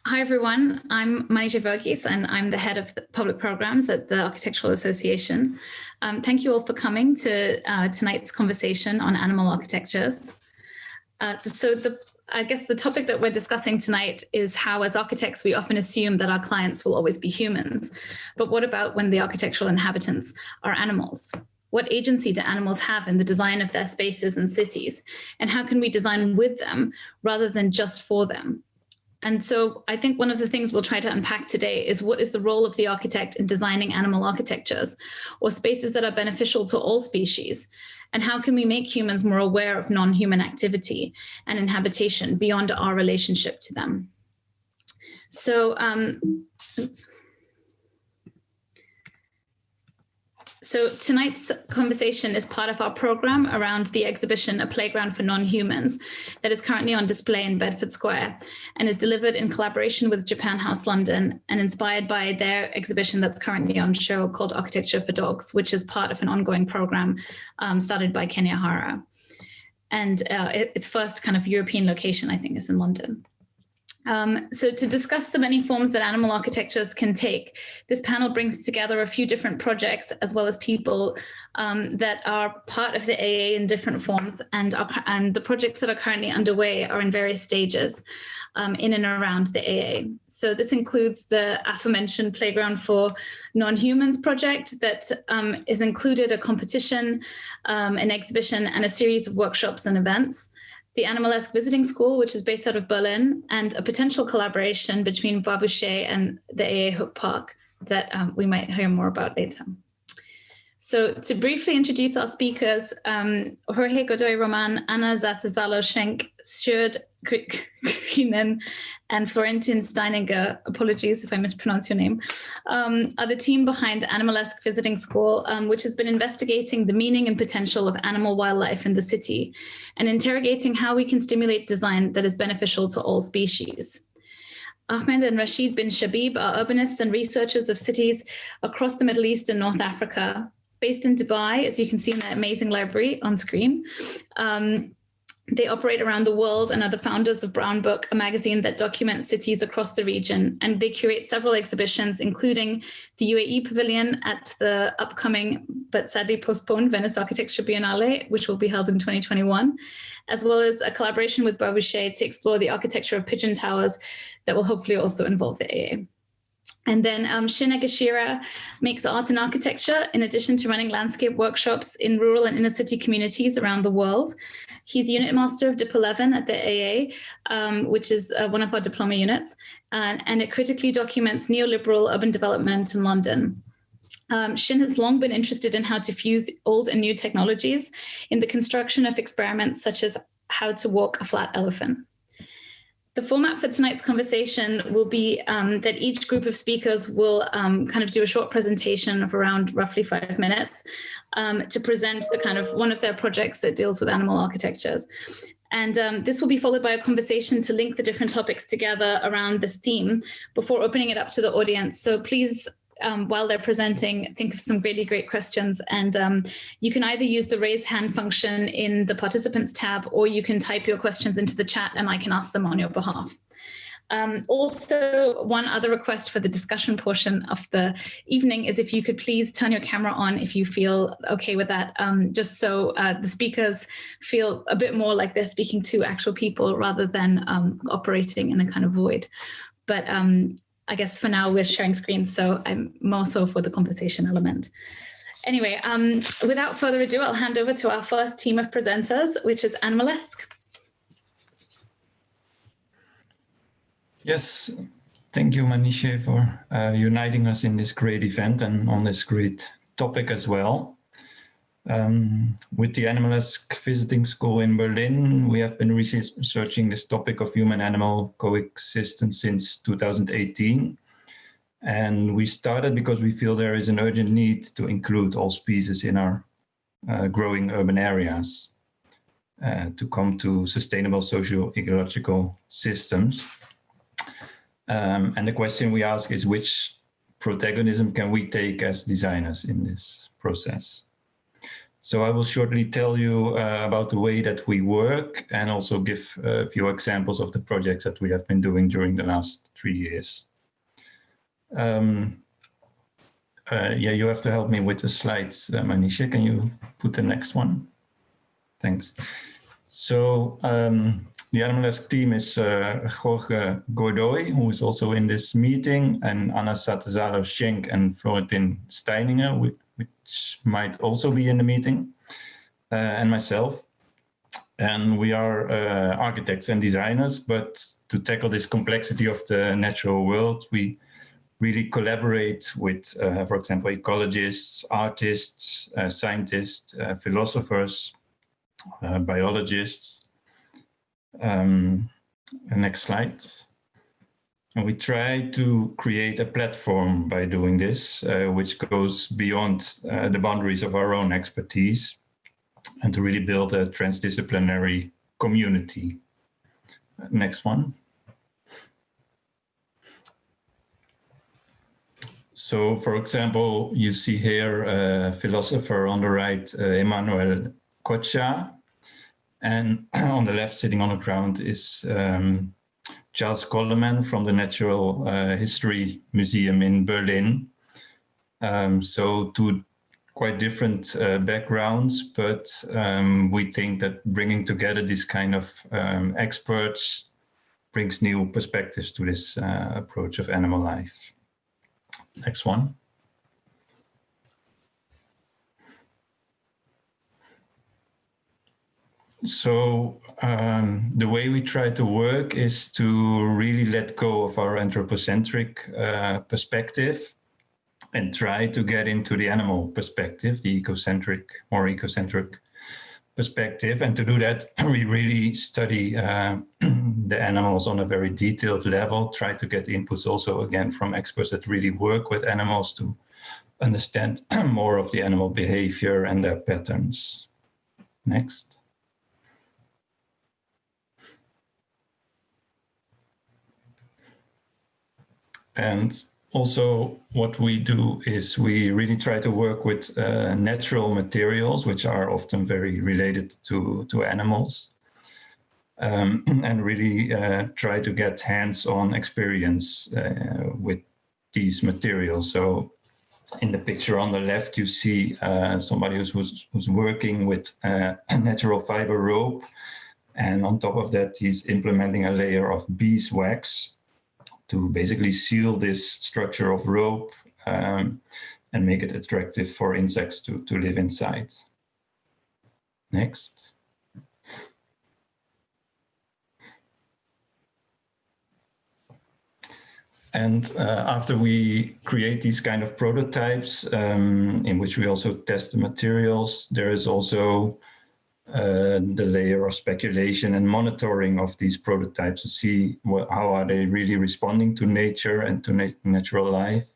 Hi, everyone. I'm Manija Verghese, and I'm the head of the public programs at the Architectural Association. Thank you all for coming to tonight's conversation on animal architectures. I guess the topic that we're discussing tonight is how, as architects, we often assume that our clients will always be humans. But what about when the architectural inhabitants are animals? What agency do animals have in the design of their spaces and cities? And how can we design with them rather than just for them? And so I think one of the things we'll try to unpack today is what is the role of the architect in designing animal architectures or spaces that are beneficial to all species? And how can we make humans more aware of non-human activity and inhabitation beyond our relationship to them? So, So tonight's conversation is part of our program around the exhibition, A Playground for Non-Humans, that is currently on display in Bedford Square and is delivered in collaboration with Japan House London and inspired by their exhibition that's currently on show called Architecture for Dogs, which is part of an ongoing program started by Kenya Hara. And its first kind of European location, I think, is in London. So to discuss the many forms that animal architectures can take, this panel brings together a few different projects as well as people that are part of the AA in different forms, and the projects that are currently underway are in various stages in and around the AA. So this includes the aforementioned Playground for Non-Humans project that is included a competition, an exhibition, and a series of workshops and events. The Animalesque Visiting School, which is based out of Berlin, and a potential collaboration between Babouche and the AA Hook Park that we might hear more about later. So to briefly introduce our speakers, Jorge Godoy Roman, Anna Zatazalo-Schenk, Sjoerd Krienen, and Florentin Steininger, apologies if I mispronounce your name, are the team behind Animalesque Visiting School, which has been investigating the meaning and potential of animal wildlife in the city and interrogating how we can stimulate design that is beneficial to all species. Ahmed and Rashid bin Shabib are urbanists and researchers of cities across the Middle East and North Africa. Based in Dubai, as you can see in the amazing library on screen. They operate around the world and are the founders of Brown Book, a magazine that documents cities across the region. And they curate several exhibitions, including the UAE Pavilion at the upcoming, but sadly postponed, Venice Architecture Biennale, which will be held in 2021, as well as a collaboration with Babouche to explore the architecture of pigeon towers that will hopefully also involve the AA. And then Shin Egashira makes art and architecture in addition to running landscape workshops in rural and inner city communities around the world. He's unit master of DIP 11 at the AA, which is one of our diploma units, and it critically documents neoliberal urban development in London. Shin has long been interested in how to fuse old and new technologies in the construction of experiments such as how to walk a flat elephant. The format for tonight's conversation will be that each group of speakers will kind of do a short presentation of around roughly 5 minutes to present the kind of one of their projects that deals with animal architectures. And this will be followed by a conversation to link the different topics together around this theme before opening it up to the audience. So please, while they're presenting, think of some really great questions. And you can either use the raise hand function in the participants tab, or you can type your questions into the chat and I can ask them on your behalf. Also, one other request for the discussion portion of the evening is if you could please turn your camera on if you feel okay with that, just so the speakers feel a bit more like they're speaking to actual people rather than operating in a kind of void. But I guess for now we're sharing screens, so I'm more so for the conversation element. Anyway, without further ado, I'll hand over to our first team of presenters, which is Animalesque. Yes, thank you, Manisha, for uniting us in this great event and on this great topic as well. With the Animalesque Visiting School in Berlin, we have been researching this topic of human-animal coexistence since 2018. And we started because we feel there is an urgent need to include all species in our growing urban areas to come to sustainable socio-ecological systems. And the question we ask is, which protagonism can we take as designers in this process? So I will shortly tell you about the way that we work and also give a few examples of the projects that we have been doing during the last 3 years. Yeah, you have to help me with the slides, Manisha. Can you put the next one? Thanks. So the Animalesque team is Jorge Godoy, who is also in this meeting, and Anna Satazalo-Schenk and Florentin Steininger, which might also be in the meeting, and myself. And we are architects and designers, but to tackle this complexity of the natural world, we really collaborate with, for example, ecologists, artists, scientists, philosophers, biologists. Next slide. And we try to create a platform by doing this, which goes beyond the boundaries of our own expertise, and to really build a transdisciplinary community. Next one. So, for example, you see here a philosopher on the right, Emmanuel Kocha, and on the left, sitting on the ground, is Charles Coleman from the Natural History Museum in Berlin. So two quite different backgrounds, but we think that bringing together these kind of experts brings new perspectives to this approach of animal life. Next one. So the way we try to work is to really let go of our anthropocentric perspective and try to get into the animal perspective, the more ecocentric perspective. And to do that, we really study the animals on a very detailed level, try to get inputs also, again, from experts that really work with animals to understand more of the animal behavior and their patterns. Next. And also what we do is we really try to work with natural materials, which are often very related to animals, and really try to get hands-on experience with these materials. So in the picture on the left, you see somebody who's working with a natural fiber rope. And on top of that, he's implementing a layer of beeswax to basically seal this structure of rope and make it attractive for insects to live inside. Next. And after we create these kind of prototypes in which we also test the materials, there is also the layer of speculation and monitoring of these prototypes to see how are they really responding to nature and to natural life,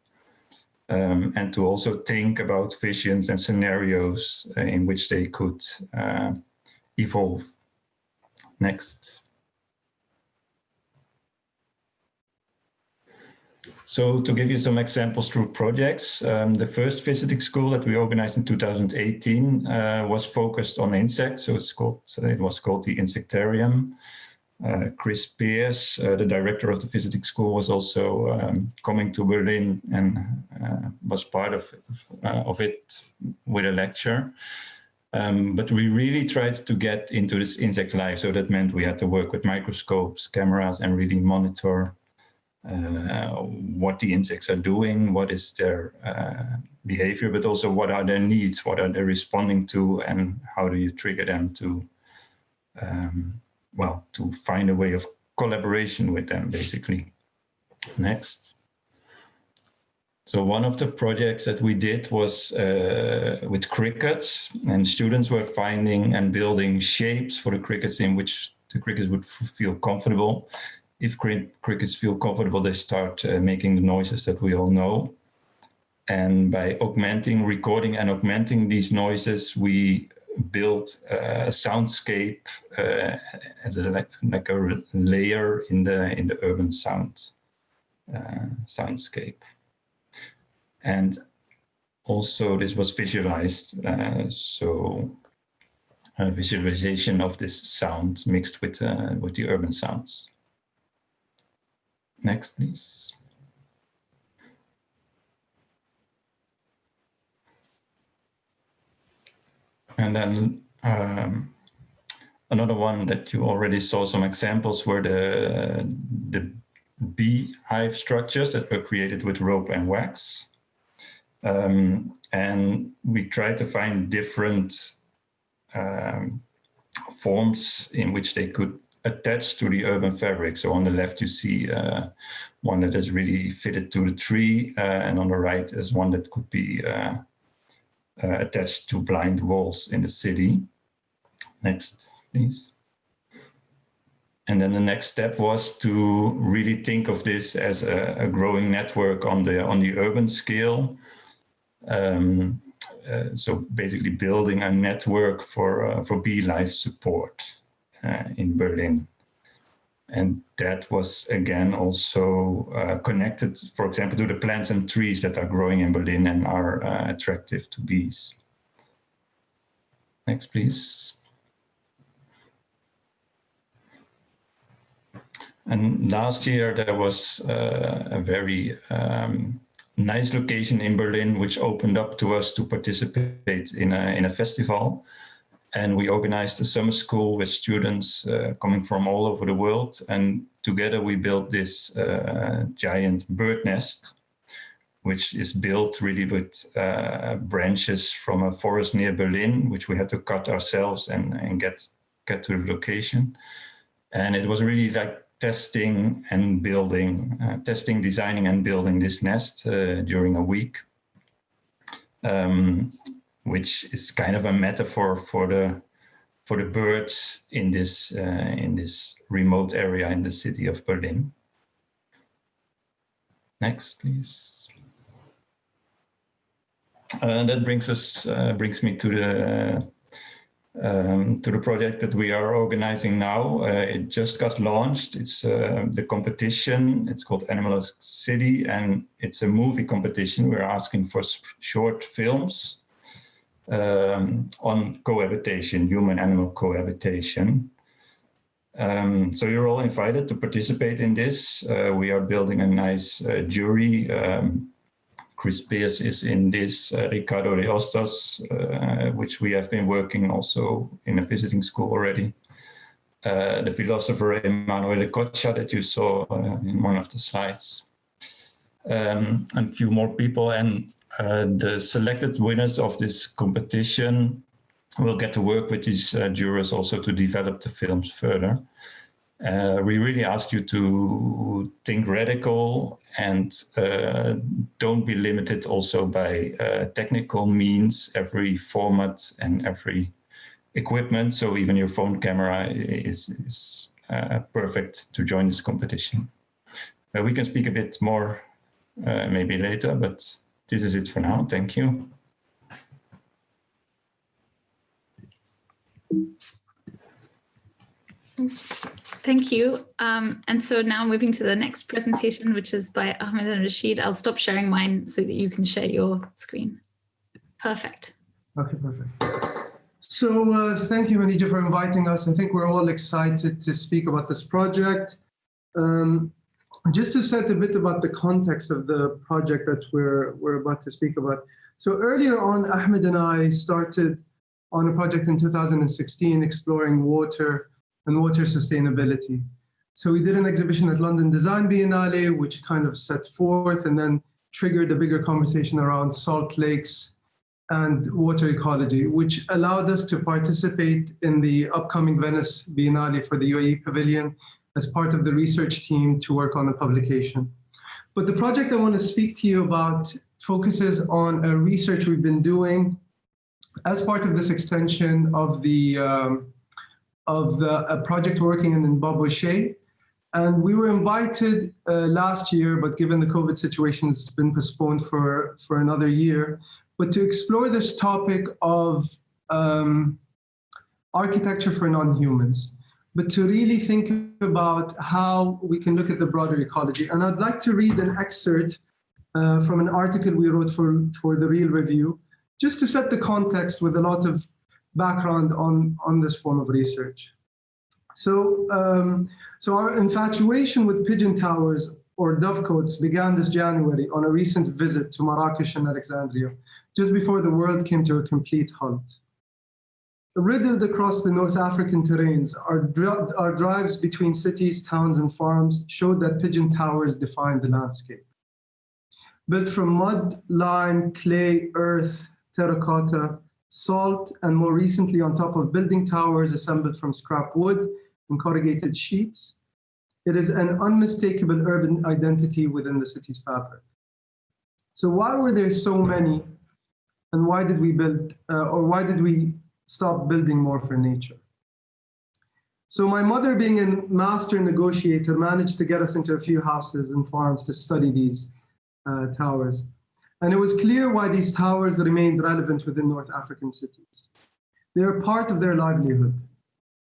and to also think about visions and scenarios in which they could evolve. Next. So to give you some examples through projects, the first visiting school that we organized in 2018 was focused on insects. So it was called the Insectarium. Chris Pearce, the director of the visiting school, was also coming to Berlin and was part of it with a lecture. But we really tried to get into this insect life. So that meant we had to work with microscopes, cameras, and really monitor what the insects are doing, what is their behavior, but also what are their needs, what are they responding to, and how do you trigger them to, to find a way of collaboration with them, basically. Next. So one of the projects that we did was with crickets, and students were finding and building shapes for the crickets in which the crickets would feel comfortable. If crickets feel comfortable, they start making the noises that we all know. And by recording and augmenting these noises, we built a soundscape as like a layer in the urban soundscape. And also this was visualized, so a visualization of this sound mixed with the urban sounds. Next, please. And then another one that you already saw some examples were the beehive structures that were created with rope and wax. And we tried to find different forms in which they could attach to the urban fabric. So on the left, you see one that is really fitted to the tree, and on the right is one that could be attached to blind walls in the city. Next, please. And then the next step was to really think of this as a growing network on the urban scale. So basically building a network for bee life support in Berlin. And that was again also connected, for example, to the plants and trees that are growing in Berlin and are attractive to bees. Next, please. And last year there was a very nice location in Berlin which opened up to us to participate in a festival. And we organized a summer school with students coming from all over the world. And together we built this giant bird nest, which is built really with branches from a forest near Berlin, which we had to cut ourselves and get to the location. And it was really like testing and building, designing and building this nest during a week. Which is kind of a metaphor for the birds in this remote area in the city of Berlin. Next, please. That brings me to the project that we are organizing now. It just got launched. It's the competition. It's called Animalist City, and it's a movie competition. We're asking for short films on cohabitation, human-animal cohabitation. So you're all invited to participate in this. We are building a nice jury. Chris Pearce is in this, Ricardo de Ostos, which we have been working also in a visiting school already. The philosopher Emanuele Coccia that you saw in one of the slides. And a few more people. And the selected winners of this competition will get to work with these jurors also to develop the films further. We really ask you to think radical and don't be limited also by technical means, every format and every equipment. So even your phone camera is perfect to join this competition. We can speak a bit more maybe later, but this is it for now. Thank you. Thank you. And so now moving to the next presentation, which is by Ahmed and Rashid. I'll stop sharing mine so that you can share your screen. Perfect. Okay, perfect. So thank you, Manija, for inviting us. I think we're all excited to speak about this project. Just to set a bit about the context of the project that we're about to speak about. So earlier on, Ahmed and I started on a project in 2016 exploring water and water sustainability. So we did an exhibition at London Design Biennale, which kind of set forth and then triggered a bigger conversation around salt lakes and water ecology, which allowed us to participate in the upcoming Venice Biennale for the UAE Pavilion as part of the research team to work on a publication. But the project I want to speak to you about focuses on a research we've been doing as part of this extension of a project working in Babouché. And we were invited last year, but given the COVID situation, it's been postponed for another year, but to explore this topic of architecture for non-humans, but to really think about how we can look at the broader ecology. And I'd like to read an excerpt from an article we wrote for the Real Review, just to set the context with a lot of background on this form of research. So our infatuation with pigeon towers or dovecotes began this January on a recent visit to Marrakesh and Alexandria, just before the world came to a complete halt. Riddled across the North African terrains, our drives between cities, towns, and farms showed that pigeon towers defined the landscape. Built from mud, lime, clay, earth, terracotta, salt, and more recently on top of building towers assembled from scrap wood and corrugated sheets, it is an unmistakable urban identity within the city's fabric. So why were there so many, and why did we stop building more for nature? So my mother, being a master negotiator, managed to get us into a few houses and farms to study these towers. And it was clear why these towers remained relevant within North African cities. They are part of their livelihood.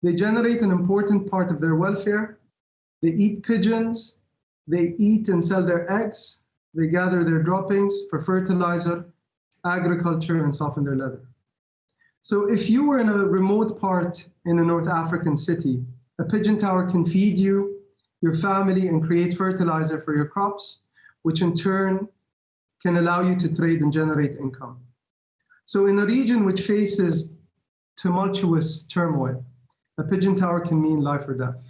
They generate an important part of their welfare. They eat pigeons. They eat and sell their eggs. They gather their droppings for fertilizer, agriculture, and soften their leather. So if you were in a remote part in a North African city, a pigeon tower can feed you, your family, and create fertilizer for your crops, which in turn can allow you to trade and generate income. So in a region which faces tumultuous turmoil, a pigeon tower can mean life or death.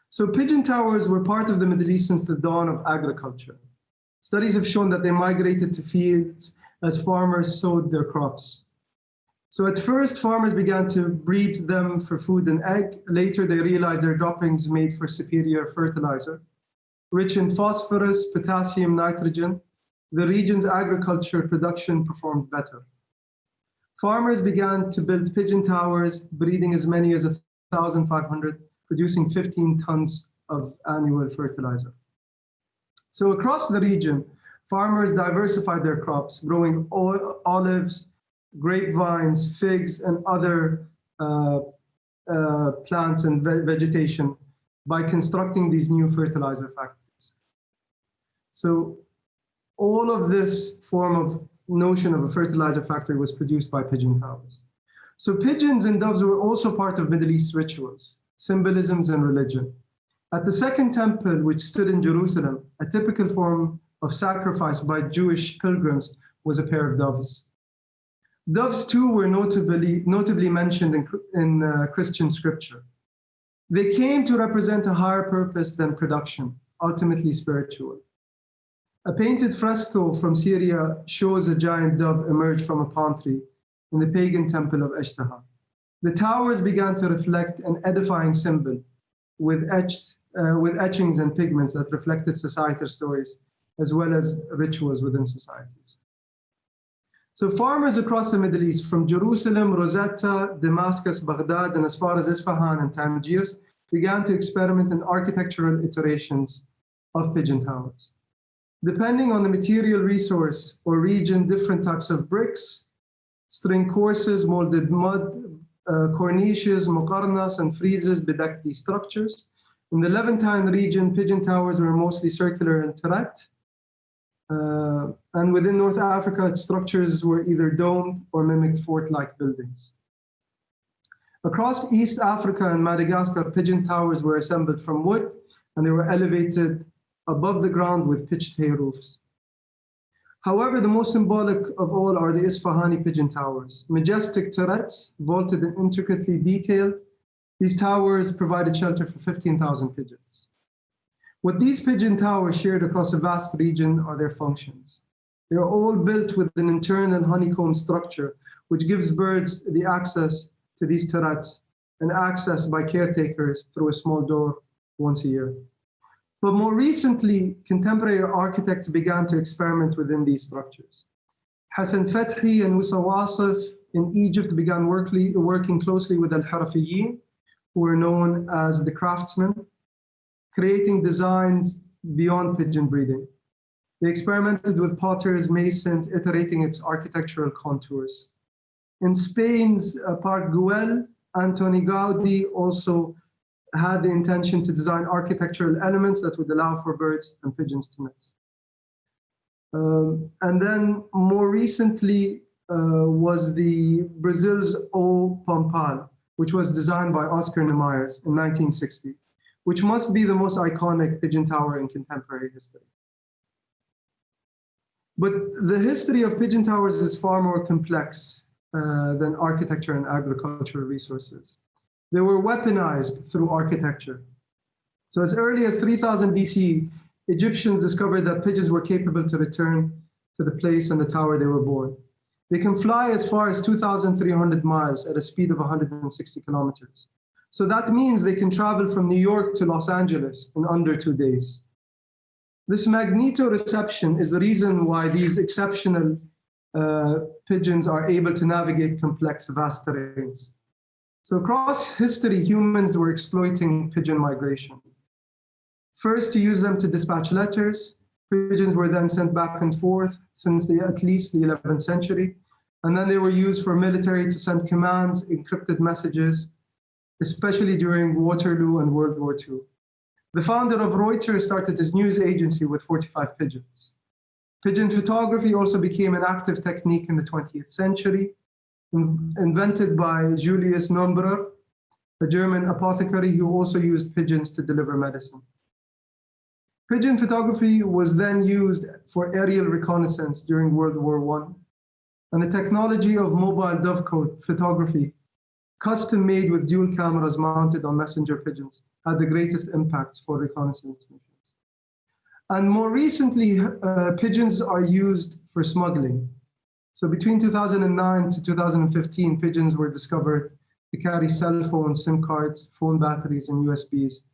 So pigeon towers were part of the Middle East since the dawn of agriculture. Studies have shown that they migrated to fields as farmers sowed their crops. So at first, farmers began to breed them for food and egg. Later, they realized their droppings made for superior fertilizer. Rich in phosphorus, potassium, nitrogen, the region's agriculture production performed better. Farmers began to build pigeon towers, breeding as many as 1,500, producing 15 tons of annual fertilizer. So across the region, farmers diversified their crops, growing olives, grapevines, figs, and other plants and vegetation by constructing these new fertilizer factories. So all of this form of notion of a fertilizer factory was produced by pigeon towers. So pigeons and doves were also part of Middle East rituals, symbolisms, and religion. At the Second Temple, which stood in Jerusalem, a typical form of sacrifice by Jewish pilgrims was a pair of doves. Doves too were notably mentioned in Christian scripture. They came to represent a higher purpose than production, ultimately spiritual. A painted fresco from Syria shows a giant dove emerge from a palm tree in the pagan temple of Isfahani. The towers began to reflect an edifying symbol with etchings and pigments that reflected societal stories as well as rituals within societies. So farmers across the Middle East, from Jerusalem, Rosetta, Damascus, Baghdad, and as far as Isfahan and Tangiers, began to experiment in architectural iterations of pigeon towers. Depending on the material resource or region, different types of bricks, string courses, molded mud, corniches, muqarnas, and friezes bedecked these structures. In the Levantine region, pigeon towers were mostly circular and turret. And within North Africa, its structures were either domed or mimicked fort-like buildings. Across East Africa and Madagascar, pigeon towers were assembled from wood, and they were elevated above the ground with pitched hay roofs. However, the most symbolic of all are the Isfahani pigeon towers. Majestic turrets, vaulted and intricately detailed, these towers provided shelter for 15,000 pigeons. What these pigeon towers shared across a vast region are their functions. They are all built with an internal honeycomb structure, which gives birds the access to these turrets and access by caretakers through a small door once a year. But more recently, contemporary architects began to experiment within these structures. Hassan Fethi and Musa Wasif in Egypt began working closely with Al-Harafiyin, who were known as the craftsmen, creating designs beyond pigeon breeding. They experimented with potters, masons, iterating its architectural contours. In Spain's Park Güell, Antoni Gaudi also had the intention to design architectural elements that would allow for birds and pigeons to nest. And then more recently was the Brazil's O Pompal, which was designed by Oscar Niemeyer in 1960, which must be the most iconic pigeon tower in contemporary history. But the history of pigeon towers is far more complex than architecture and agricultural resources. They were weaponized through architecture. So as early as 3000 BC, Egyptians discovered that pigeons were capable to return to the place and the tower they were born. They can fly as far as 2,300 miles at a speed of 160 kilometers. So that means they can travel from New York to Los Angeles in under 2 days. This magnetoreception is the reason why these exceptional pigeons are able to navigate complex, vast terrains. So across history, humans were exploiting pigeon migration. First, to use them to dispatch letters. Pigeons were then sent back and forth since at least the 11th century. And then they were used for military to send commands, encrypted messages, especially during Waterloo and World War II. The founder of Reuters started his news agency with 45 pigeons. Pigeon photography also became an active technique in the 20th century, invented by Julius Nombrer, a German apothecary who also used pigeons to deliver medicine. Pigeon photography was then used for aerial reconnaissance during World War I, and the technology of mobile dovecote photography, custom made with dual cameras mounted on messenger pigeons, had the greatest impact for reconnaissance missions. And more recently, pigeons are used for smuggling. So between 2009 to 2015, pigeons were discovered to carry cell phones, SIM cards, phone batteries, and USBs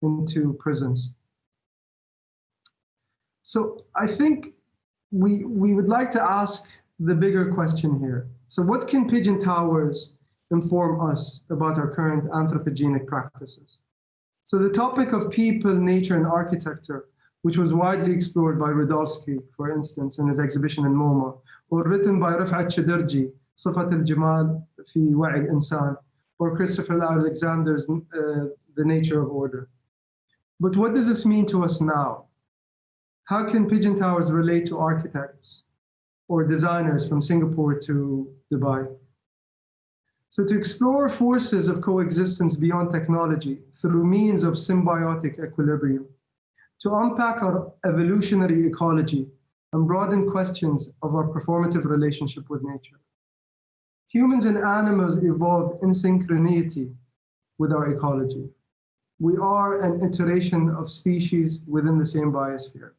into prisons. So I think we would like to ask the bigger question here. So what can pigeon towers inform us about our current anthropogenic practices? So the topic of people, nature, and architecture, which was widely explored by Rudolsky, for instance, in his exhibition in MoMA, or written by Rifat Chedirji, صفة الجمال في وعي الإنسان, or Christopher Alexander's The Nature of Order. But what does this mean to us now? How can pigeon towers relate to architects or designers from Singapore to Dubai? So to explore forces of coexistence beyond technology through means of symbiotic equilibrium, to unpack our evolutionary ecology and broaden questions of our performative relationship with nature. Humans and animals evolved in synchronicity with our ecology. We are an iteration of species within the same biosphere.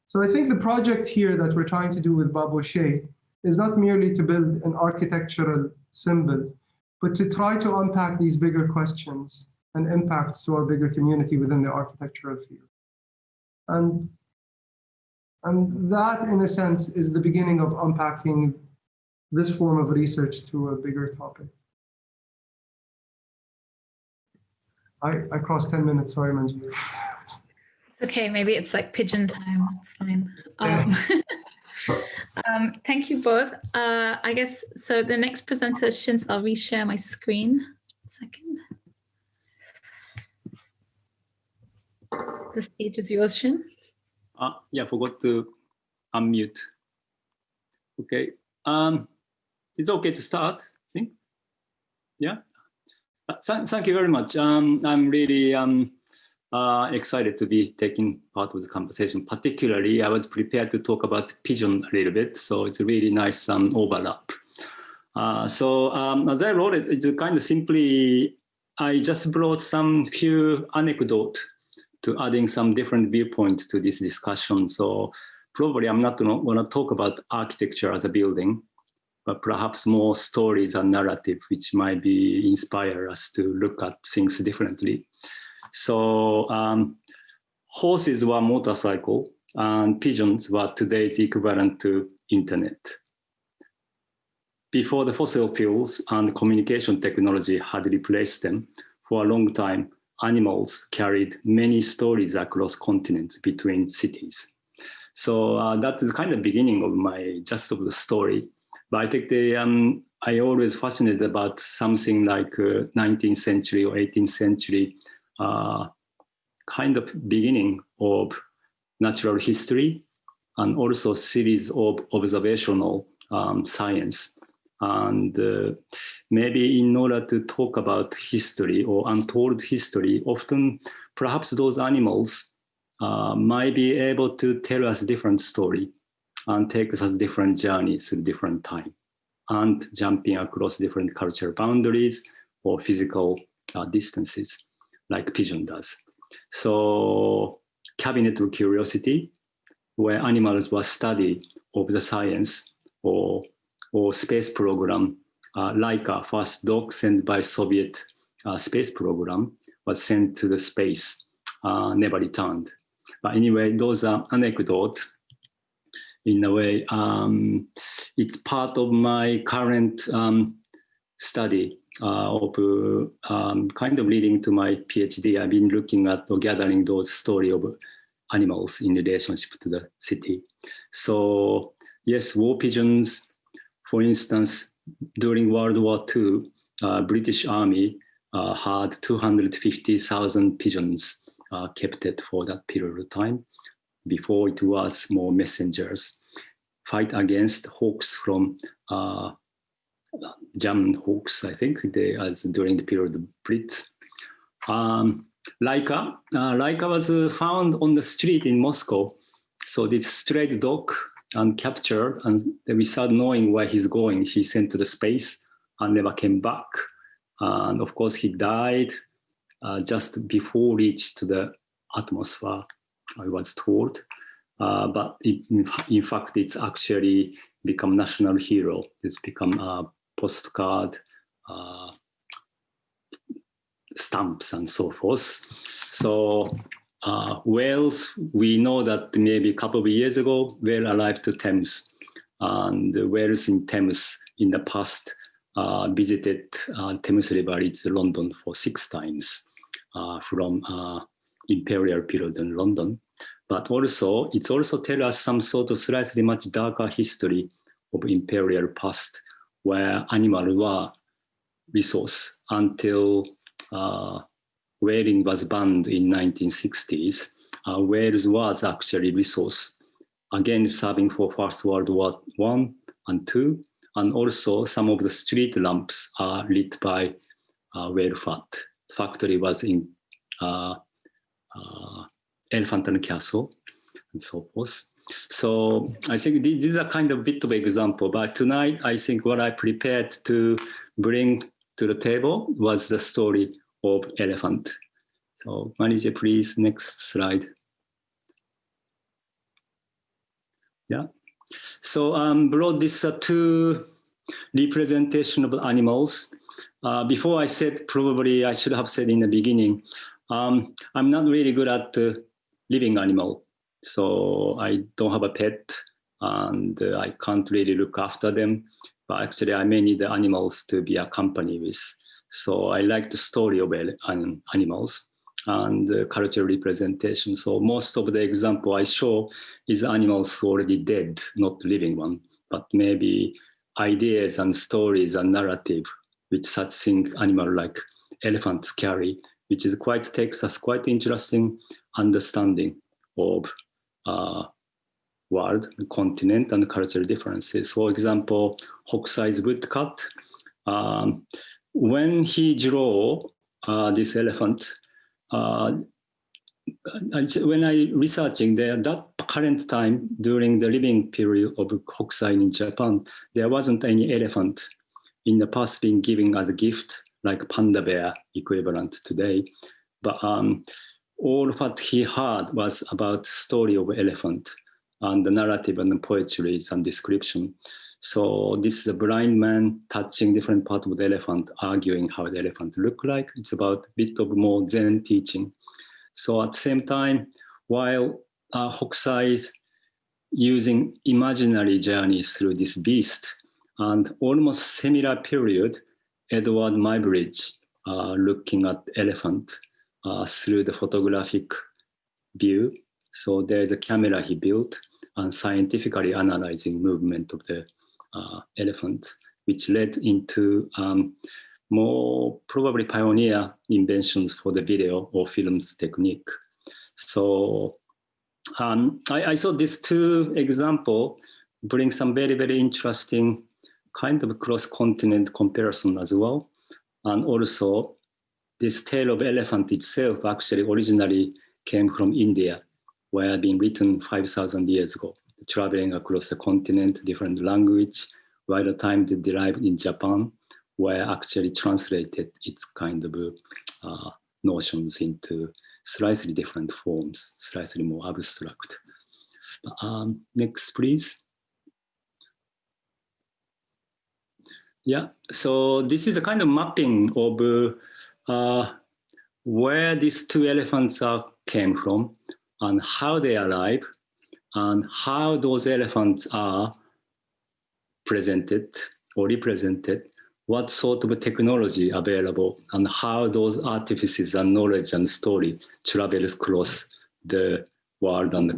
So I think the project here that we're trying to do with Babochet is not merely to build an architectural symbol, but to try to unpack these bigger questions and impacts to our bigger community within the architectural field. And that, in a sense, is the beginning of unpacking this form of research to a bigger topic. I crossed 10 minutes, sorry, Manju. It's okay, maybe it's like pigeon time, it's fine. Thank you both. I guess, so the next presentation, so I'll reshare my screen. A second. The stage is yours, Shin. Yeah, forgot to unmute. Okay. It's okay to start, I think. Yeah. Thank you very much. I'm really excited to be taking part of the conversation. Particularly, I was prepared to talk about Pigeon a little bit, so it's a really nice overlap. As I wrote it, it's kind of simply, I just brought some few anecdotes to adding some different viewpoints to this discussion. So probably I'm not going to talk about architecture as a building, but perhaps more stories and narrative, which might be inspire us to look at things differently. So horses were motorcycle and pigeons were today's equivalent to internet. Before the fossil fuels and communication technology had replaced them, for a long time, animals carried many stories across continents between cities. So that is kind of beginning of my just of the story. But I think I always fascinated about something like 19th century or 18th century kind of beginning of natural history and also series of observational science. And maybe in order to talk about history or untold history, often perhaps those animals might be able to tell us different story and take us different journeys through different time and jumping across different cultural boundaries or physical distances like Pigeon does. So cabinet of curiosity, where animals were studied of the science or space program, like a first dog sent by Soviet space program was sent to the space, never returned. But anyway, those are anecdotes. In a way, it's part of my current study of kind of leading to my PhD. I've been looking at or gathering those stories of animals in relationship to the city. So yes, war pigeons, for instance, during World War II, British Army had 250,000 pigeons kept it for that period of time. Before it was more messengers, fight against hawks from German hawks, I think, as during the period of Brits. Laika was found on the street in Moscow. So this stray dog and captured, and without knowing where he's going, he sent to the space and never came back. And of course, he died just before reach to the atmosphere, I was told. But in fact, it's actually become national hero. It's become a postcard, stamps and so forth. So whales, we know that maybe a couple of years ago, whale arrived to Thames. And the whales in Thames in the past visited Thames River, it's London for 6 times from imperial period in London. But also, it's also tell us some sort of slightly much darker history of imperial past, where animals were resource until whaling was banned in 1960s. Whales was actually resource, again serving for First World War I and II, and also some of the street lamps are lit by whale fat. Factory was in Elephant and Castle, and so forth. So I think this is a kind of bit of example, but tonight I think what I prepared to bring to the table was the story of elephant. So manager, please, next slide. Yeah. So brought this 2 representation of animals. Before I said, probably I should have said in the beginning, I'm not really good at living animal. So I don't have a pet and I can't really look after them. But actually I may need the animals to be accompanied with. So I like the story of animals and cultural representation. So most of the example I show is animals already dead, not living one, but maybe ideas and stories and narrative, which such thing animal like elephants carry, which is takes us quite interesting understanding of world, continent, and cultural differences. For example, Hokusai's woodcut. When he drew this elephant, when I researching that current time during the living period of Hokusai in Japan, there wasn't any elephant in the past being given as a gift, like panda bear equivalent today. But all what he had was about story of elephant and the narrative and the poetry and description. So this is a blind man touching different part of the elephant, arguing how the elephant look like. It's about a bit of more Zen teaching. So at the same time, while Hokusai is using imaginary journeys through this beast, and almost similar period, Edward Muybridge looking at elephant through the photographic view. So there's a camera he built and scientifically analyzing movement of the elephant, which led into more probably pioneer inventions for the video or films technique. So I saw these two examples bring some very, very interesting kind of cross-continent comparison as well. And also, this tale of elephant itself actually originally came from India, where it had been written 5,000 years ago, traveling across the continent, different language, by the time they derived in Japan, where actually translated its kind of notions into slightly different forms, slightly more abstract. Next, please. Yeah, so this is a kind of mapping of where these two elephants came from and how they arrive and how those elephants are presented or represented, what sort of technology available, and how those artifices and knowledge and story travels across the world and the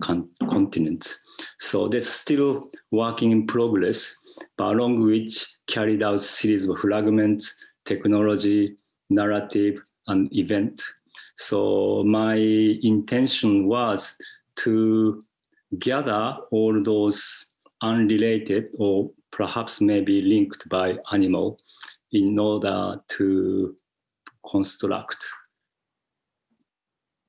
continents. So that's still working in progress, but along which carried out series of fragments, technology, narrative, and event. So my intention was to gather all those unrelated or perhaps maybe linked by animal in order to construct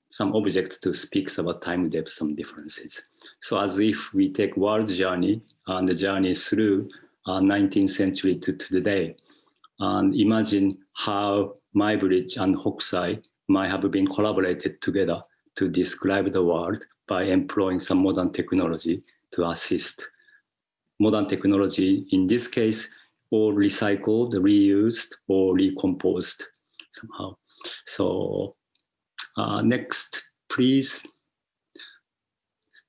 some objects to speak about time depth, some differences. So as if we take world journey and the journey through 19th century to today, and imagine how Muybridge and Hokusai might have been collaborated together to describe the world by employing some modern technology to assist. Modern technology, in this case, or recycled, reused, or recomposed somehow. So next, please.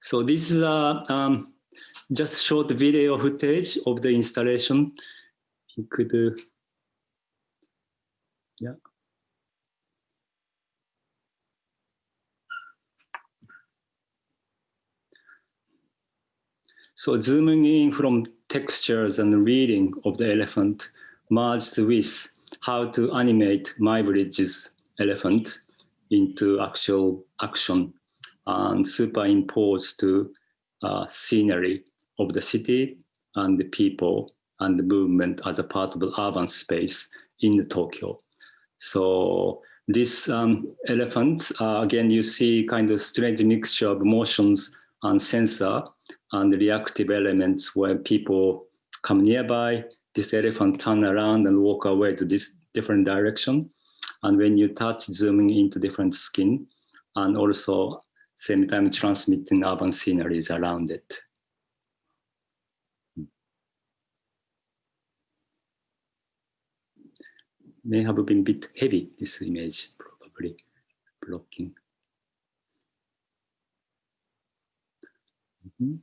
So this is just short video footage of the installation. You could, yeah. So zooming in from textures and reading of the elephant merged with how to animate Muybridge's elephant into actual action and superimposed to scenery of the city and the people and the movement as a part of the urban space in Tokyo. So this elephant, again, you see kind of strange mixture of motions and sensor and reactive elements where people come nearby, this elephant turn around and walk away to this different direction. And when you touch, zooming into different skin, and also same time transmitting urban sceneries around it. May have been a bit heavy, this image, probably blocking. Mm-hmm.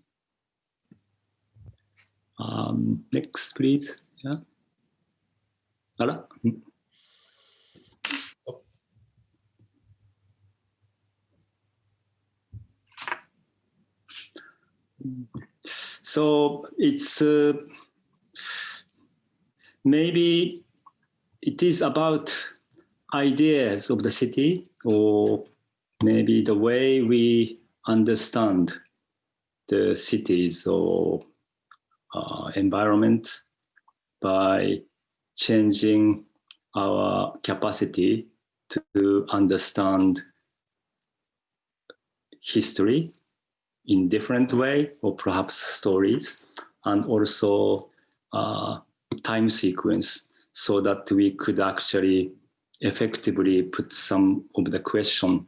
Next, please. Yeah. Ara? So it's maybe it is about ideas of the city, or maybe the way we understand the cities or environment by changing our capacity to understand history in different way, or perhaps stories, and also time sequence, so that we could actually effectively put some of the question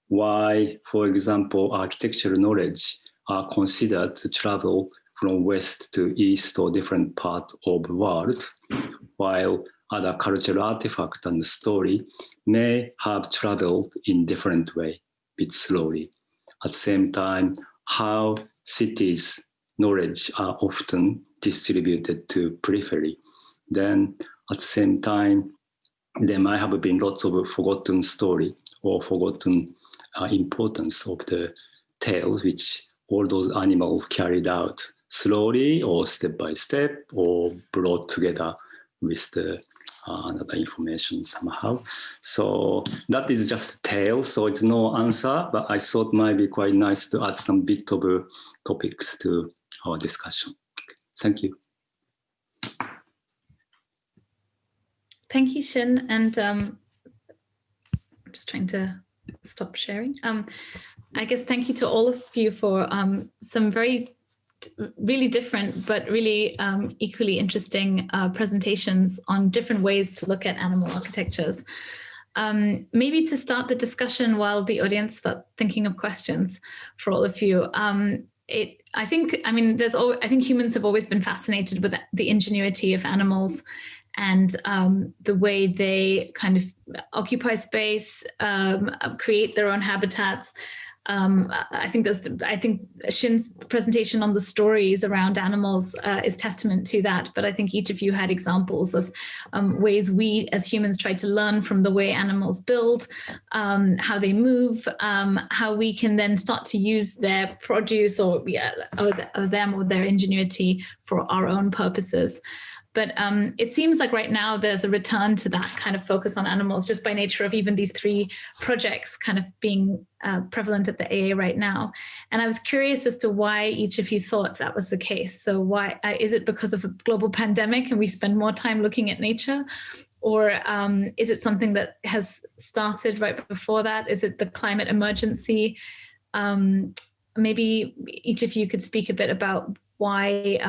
why, for example, architectural knowledge are considered to travel from west to east or different part of the world, while other cultural artifact and story may have traveled in different way, a bit slowly. At the same time, how cities' knowledge are often distributed to periphery. Then at the same time, there might have been lots of forgotten story or forgotten importance of the tales which all those animals carried out slowly or step by step, or brought together with the another information somehow. So that is just a tale, so it's no answer, but I thought it might be quite nice to add some bit of topics to our discussion. Thank you. Thank you, Shin. And I'm just trying to stop sharing. I guess thank you to all of you for some really different but really equally interesting presentations on different ways to look at animal architectures. Maybe to start the discussion while the audience starts thinking of questions for all of you. I think humans have always been fascinated with the ingenuity of animals and the way they kind of occupy space, create their own habitats. I think Shin's presentation on the stories around animals is testament to that. But I think each of you had examples of ways we as humans try to learn from the way animals build, how they move, how we can then start to use their produce or their ingenuity for our own purposes. But it seems like right now there's a return to that kind of focus on animals just by nature of even these 3 projects kind of being prevalent at the AA right now. And I was curious as to why each of you thought that was the case. So why is it because of a global pandemic and we spend more time looking at nature? Or is it something that has started right before that? Is it the climate emergency? Maybe each of you could speak a bit about why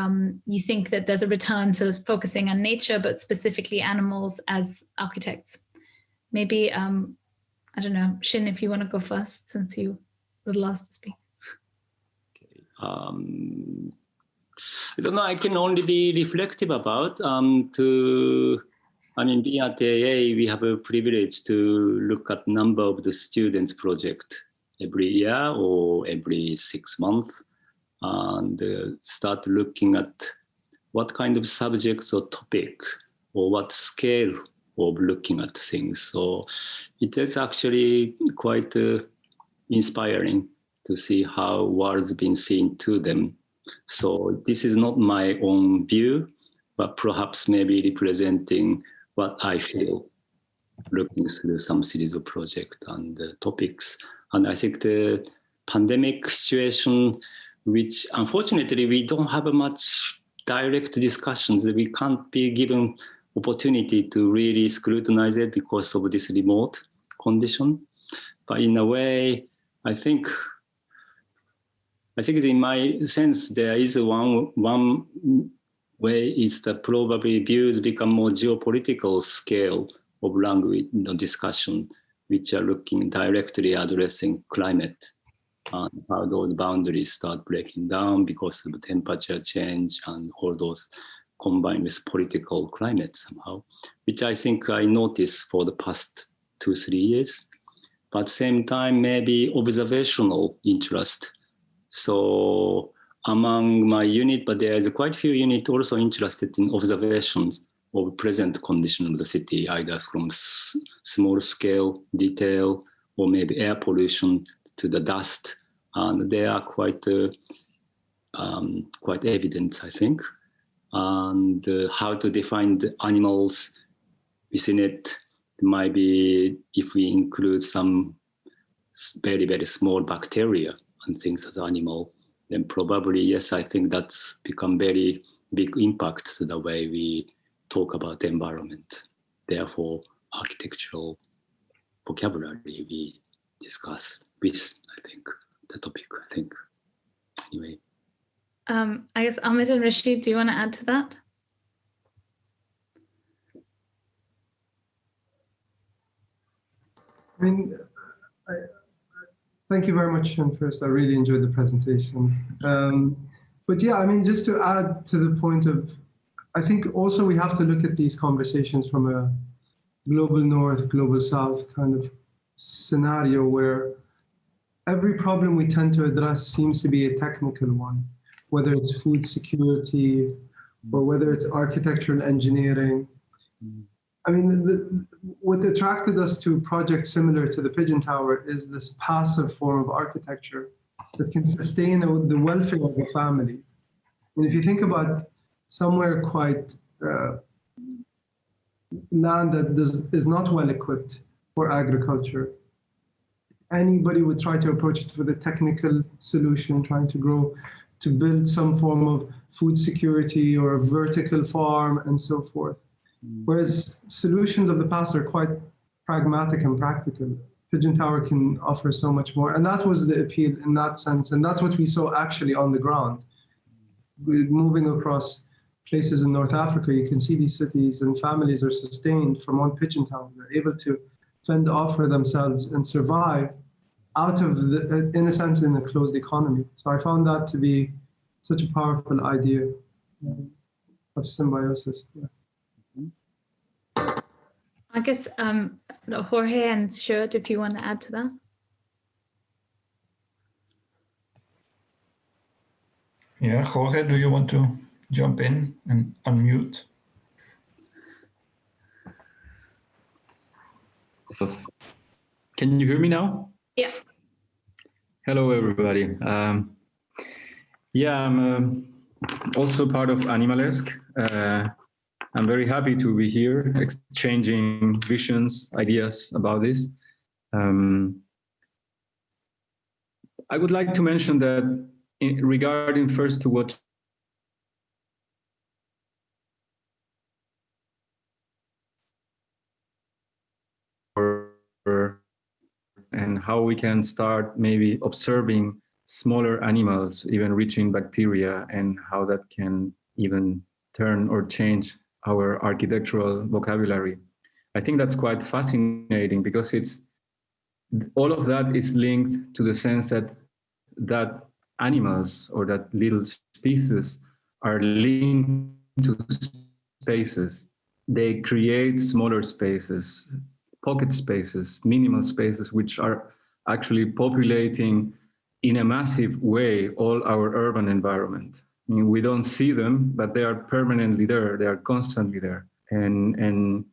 you think that there's a return to focusing on nature, but specifically animals as architects. Maybe, I don't know, Shin, if you want to go first, since you were the last to speak. Okay. I don't know, I can only be reflective about being at AA, we have a privilege to look at number of the students' project every year or every 6 months. And start looking at what kind of subjects or topics or what scale of looking at things. So it is actually quite inspiring to see how world's been seen to them. So this is not my own view, but perhaps maybe representing what I feel looking through some series of projects and topics. And I think the pandemic situation, which unfortunately we don't have a much direct discussions. We can't be given opportunity to really scrutinize it because of this remote condition. But in a way, I think in my sense, there is one way is that probably views become more geopolitical scale of language discussion, which are looking directly addressing climate. And how those boundaries start breaking down because of the temperature change and all those combined with political climate somehow, which I think I noticed for the past 2-3 years. But at the same time, maybe observational interest. So among my unit, but there is quite a few units also interested in observations of present condition of the city, either from small scale detail or maybe air pollution to the dust, and they are quite evident, I think. And how to define the animals within it might be if we include some very, very small bacteria and things as animal, then probably, yes, I think that's become very big impact to the way we talk about the environment. Therefore, architectural vocabulary we discuss with, I think, the topic, I think. Anyway. I guess Ahmed and Rashid, do you want to add to that? I mean, thank you very much, Shin, first. I really enjoyed the presentation. But yeah, I mean, just to add to the point of, I think also we have to look at these conversations from a global north, global south kind of scenario where every problem we tend to address seems to be a technical one, whether it's food security or whether it's architectural engineering. I mean, what attracted us to projects similar to the Pigeon Tower is this passive form of architecture that can sustain the welfare of a family. And if you think about somewhere quite land that is not well equipped for agriculture. Anybody would try to approach it with a technical solution, trying to build some form of food security or a vertical farm and so forth. Whereas solutions of the past are quite pragmatic and practical. Pigeon Tower can offer so much more. And that was the appeal in that sense. And that's what we saw actually on the ground. Moving across places in North Africa, you can see these cities and families are sustained from one pigeon tower. They're able to fend off for themselves and survive out of, in a sense, in a closed economy. So I found that to be such a powerful idea of symbiosis. Yeah. I guess Jorge and Stuart, if you want to add to that. Yeah, Jorge, do you want to jump in and unmute? Can you hear me now? Yeah. Hello, everybody. Yeah, I'm also part of Animalesque. I'm very happy to be here, exchanging visions, ideas about this. I would like to mention that regarding first to what and how we can start maybe observing smaller animals, even reaching bacteria, and how that can even turn or change our architectural vocabulary. I think that's quite fascinating because all of that is linked to the sense that animals or that little species are linked to spaces. They create smaller spaces, pocket spaces, minimal spaces, which are actually populating in a massive way all our urban environment. I mean, we don't see them, but they are permanently there. They are constantly there. And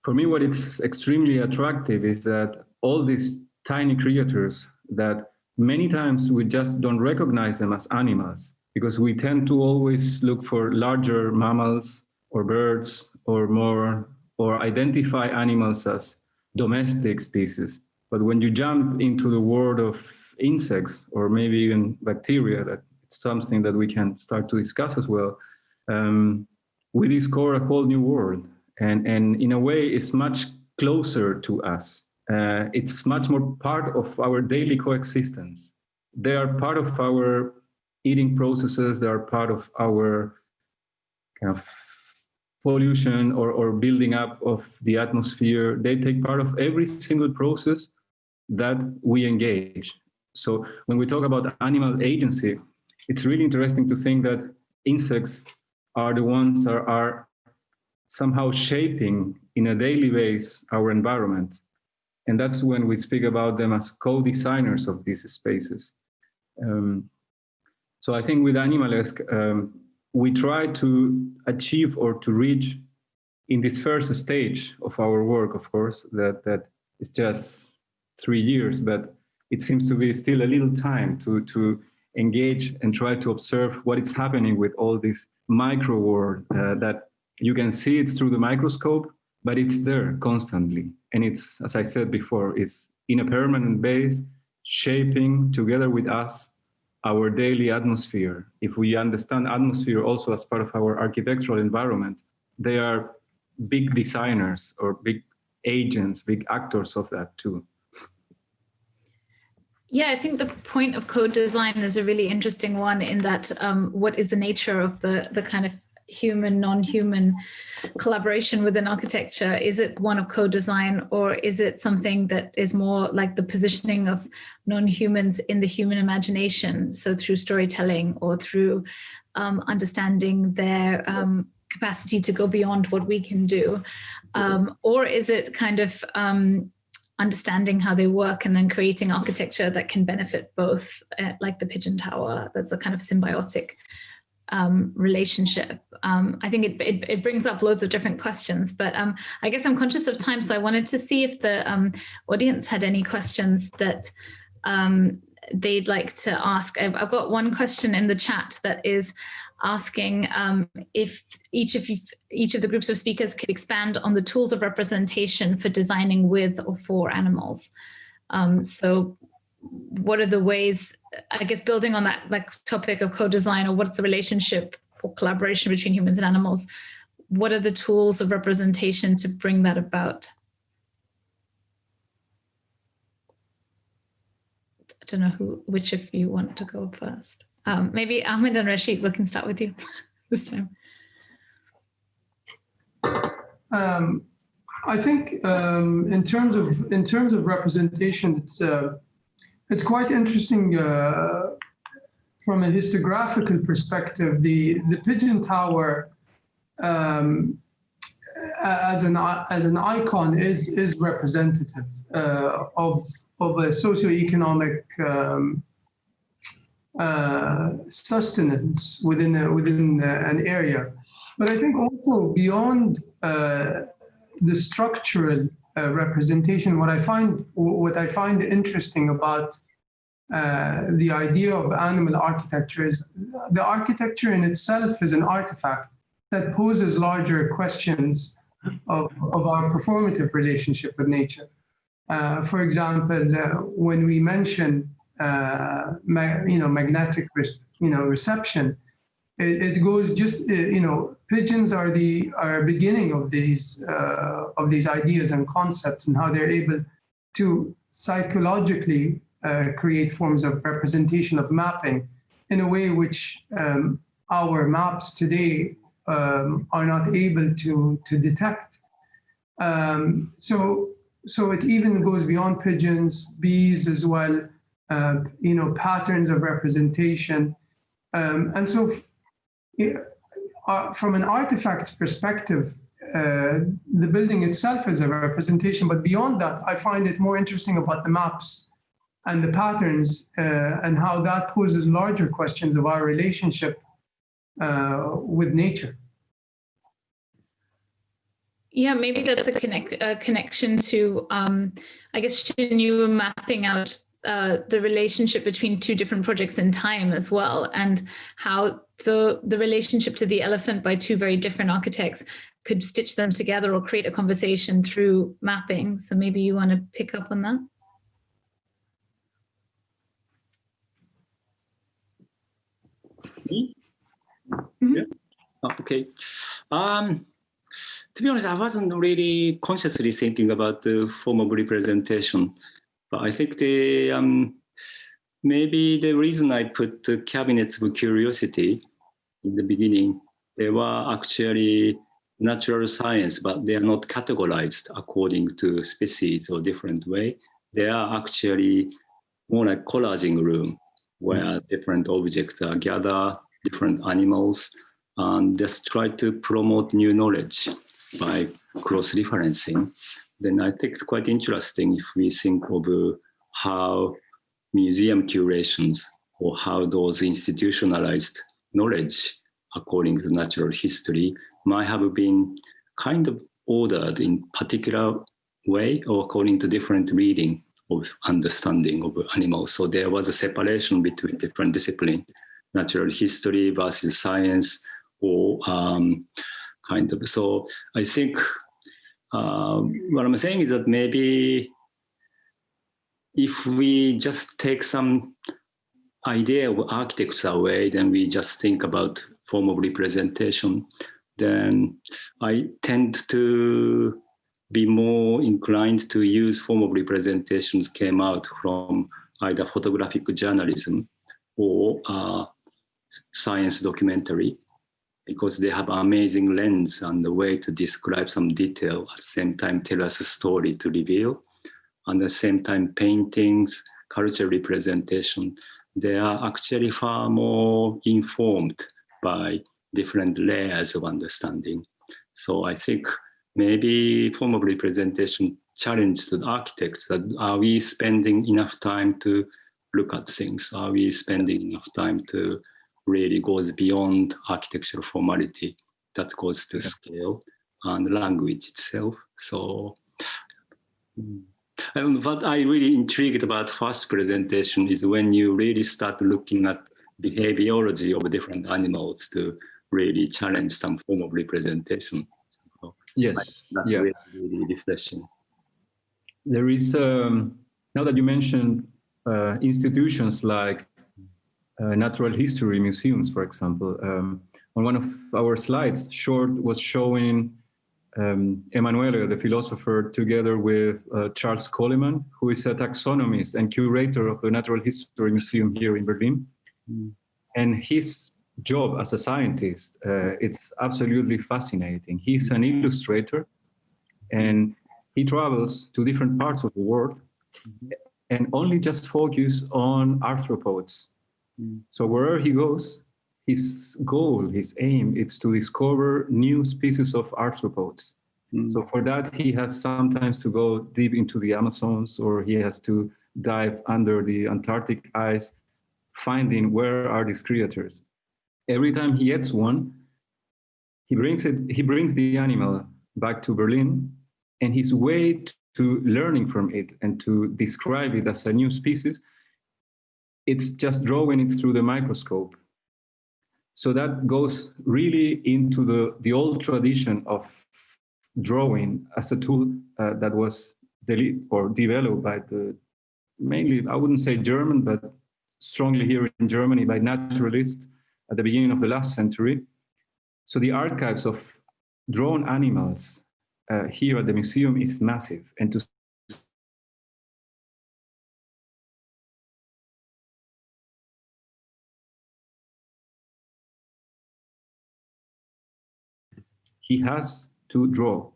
for me, what is extremely attractive is that all these tiny creatures that many times we just don't recognize them as animals because we tend to always look for larger mammals or birds or identify animals as domestic species. But when you jump into the world of insects or maybe even bacteria, that's something that we can start to discuss as well, we discover a whole new world. And in a way, it's much closer to us. It's much more part of our daily coexistence. They are part of our eating processes. They are part of our kind of pollution or building up of the atmosphere. They take part of every single process that we engage. So when we talk about animal agency, it's really interesting to think that insects are the ones that are somehow shaping in a daily basis our environment. And that's when we speak about them as co-designers of these spaces. So I think with Animalesque, we try to achieve or to reach in this first stage of our work, of course, that is just 3 years, but it seems to be still a little time to engage and try to observe what is happening with all this micro world that you can see it through the microscope, but it's there constantly. And it's, as I said before, it's in a permanent base, shaping together with us our daily atmosphere. If we understand atmosphere also as part of our architectural environment, they are big designers or big agents, big actors of that too. Yeah, I think the point of co-design is a really interesting one in that what is the nature of the kind of human, non-human collaboration within architecture? Is it one of co-design, or is it something that is more like the positioning of non-humans in the human imagination? So through storytelling or through understanding their capacity to go beyond what we can do? Or is it kind of understanding how they work and then creating architecture that can benefit both, like the Pigeon Tower? That's a kind of symbiotic relationship. I think it brings up loads of different questions, but I guess I'm conscious of time, so I wanted to see if the audience had any questions that they'd like to ask. I've got one question in the chat that is, asking if each of the groups of speakers could expand on the tools of representation for designing with or for animals. So what are the ways, I guess, building on that like topic of co-design, or what's the relationship or collaboration between humans and animals? What are the tools of representation to bring that about? I don't know which of you want to go first. Maybe Ahmed and Rashid, we can start with you this time. I think in terms of representation, it's quite interesting from a historiographical perspective. The Pigeon Tower as an icon is representative of a socioeconomic sustenance within an area. But I think also beyond the structural representation, what I find interesting about the idea of animal architecture is the architecture in itself is an artifact that poses larger questions of our performative relationship with nature. For example, when we mention magnetic reception, it goes just pigeons are a beginning of these ideas and concepts, and how they're able to psychologically create forms of representation of mapping in a way which our maps today are not able to detect. So it even goes beyond pigeons, bees as well, patterns of representation. And so from an artifact perspective, the building itself is a representation, but beyond that, I find it more interesting about the maps and the patterns and how that poses larger questions of our relationship with nature. Yeah, maybe that's a connection to, I guess, Shin, you were mapping out the relationship between two different projects in time as well, and how the relationship to the elephant by two very different architects could stitch them together or create a conversation through mapping. So maybe you want to pick up on that? Me? Mm-hmm. Yeah. Oh, okay. To be honest, I wasn't really consciously thinking about the form of representation, but I think maybe the reason I put the cabinets of curiosity in the beginning, they were actually natural science, but they are not categorized according to species or different way. They are actually more like collaging room where different objects are gathered, different animals, and just try to promote new knowledge by cross-referencing. Then I think it's quite interesting if we think of how museum curations or how those institutionalized knowledge according to natural history might have been kind of ordered in particular way or according to different reading of understanding of animals. So there was a separation between different disciplines, natural history versus science, or kind of. So I think what I'm saying is that maybe if we just take some idea of architects away, then we just think about form of representation, then I tend to be more inclined to use form of representations came out from either photographic journalism or science documentary, because they have amazing lens and the way to describe some detail, at the same time tell us a story to reveal, and at the same time paintings, cultural representation, they are actually far more informed by different layers of understanding. So I think maybe form of representation challenge to the architects that are we spending enough time to look at things? Are we spending enough time to really goes beyond architectural formality that goes to scale and language itself? So what I really intrigued about first presentation is when you really start looking at behaviorology of different animals to really challenge some form of representation. So Yes, that's yeah. really refreshing. There is, now that you mentioned institutions like natural history museums, for example, on one of our slides, Short was showing Emanuele, the philosopher, together with Charles Coleman, who is a taxonomist and curator of the Natural History Museum here in Berlin. And his job as a scientist, it's absolutely fascinating. He's an illustrator, and he travels to different parts of the world and only just focus on arthropods. So wherever he goes, his goal, his aim, is to discover new species of arthropods. So for that, he has sometimes to go deep into the Amazons, or he has to dive under the Antarctic ice, finding where are these creatures. Every time he gets one, he brings the animal back to Berlin, and his way to learning from it and to describe it as a new species, it's just drawing it through the microscope. So that goes really into the old tradition of drawing as a tool that was developed by mainly, I wouldn't say German, but strongly here in Germany by naturalists at the beginning of the last century. So the archives of drawn animals here at the museum is massive. And he has to draw,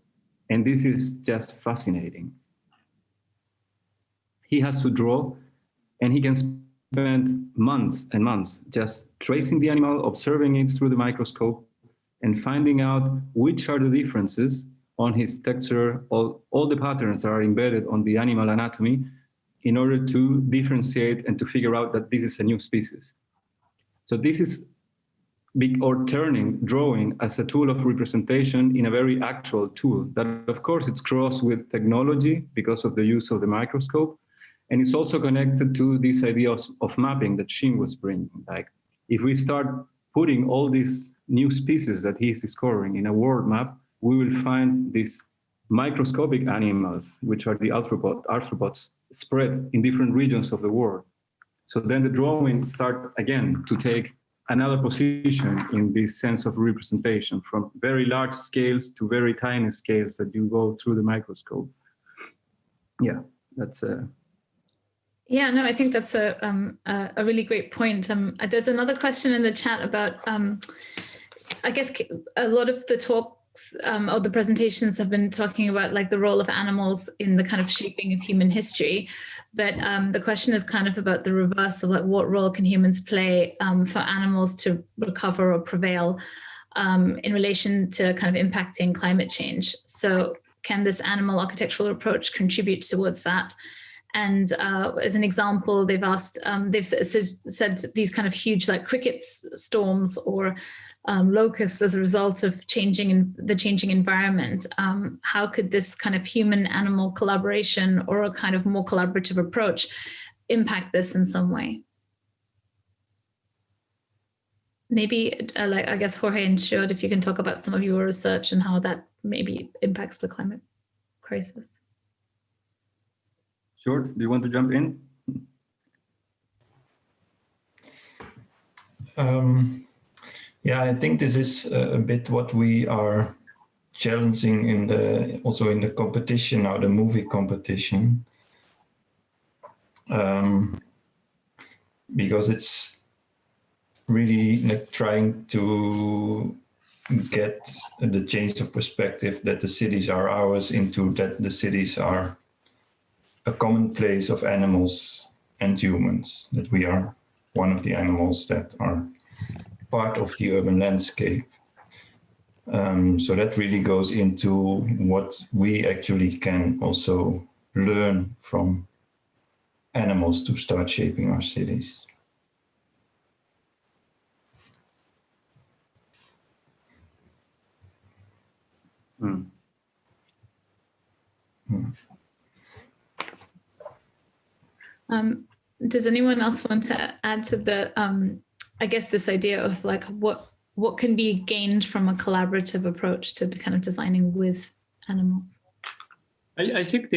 and this is just fascinating. He has to draw, and he can spend months and months just tracing the animal, observing it through the microscope, and finding out which are the differences on his texture, all the patterns that are embedded on the animal anatomy in order to differentiate and to figure out that this is a new species. So this is turning drawing as a tool of representation in a very actual tool that, of course, it's crossed with technology because of the use of the microscope. And it's also connected to these ideas of mapping that Shin was bringing. Like, if we start putting all these new species that he's discovering in a world map, we will find these microscopic animals, which are the arthropods, spread in different regions of the world. So then the drawings start again to take another position in this sense of representation, from very large scales to very tiny scales that you go through the microscope. Yeah, that's Yeah, no, I think that's a really great point. There's another question in the chat about, I guess a lot of the talks or the presentations have been talking about like the role of animals in the kind of shaping of human history. But the question is kind of about the reverse of like what role can humans play for animals to recover or prevail in relation to kind of impacting climate change. So can this animal architectural approach contribute towards that? And as an example, they've asked, they've said these kind of huge like cricket storms or locusts as a result of the changing environment. How could this kind of human-animal collaboration or a kind of more collaborative approach impact this in some way? Maybe, like I guess Jorge and Stuart, if you can talk about some of your research and how that maybe impacts the climate crisis. Sure. Do you want to jump in? Yeah, I think this is a bit what we are challenging also in the competition now, the movie competition, because it's really like trying to get the change of perspective that the cities are ours into that the cities are a common place of animals and humans, that we are one of the animals that are part of the urban landscape. So that really goes into what we actually can also learn from animals to start shaping our cities. Does anyone else want to add to the I guess this idea of like what can be gained from a collaborative approach to kind of designing with animals. I think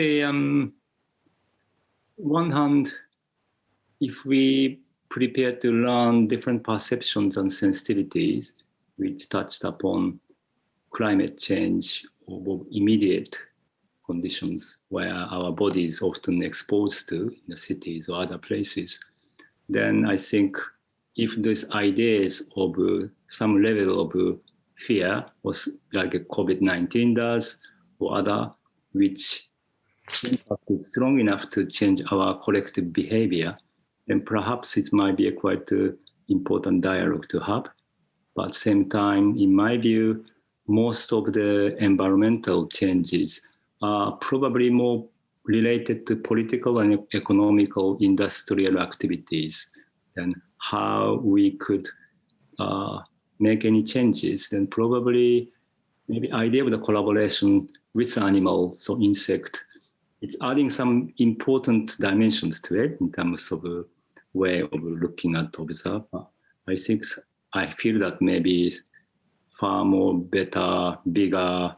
one hand, if we prepare to learn different perceptions and sensitivities, which touched upon climate change or immediate conditions where our body is often exposed to in the cities or other places, then I think if these ideas of some level of fear, was like COVID-19 does, or other, which impact is strong enough to change our collective behavior, then perhaps it might be a quite important dialogue to have. But at the same time, in my view, most of the environmental changes are probably more related to political and economical industrial activities and how we could make any changes. Then probably maybe idea of the collaboration with animals, so insect, it's adding some important dimensions to it in terms of a way of looking at observe. I feel that maybe far more better, bigger,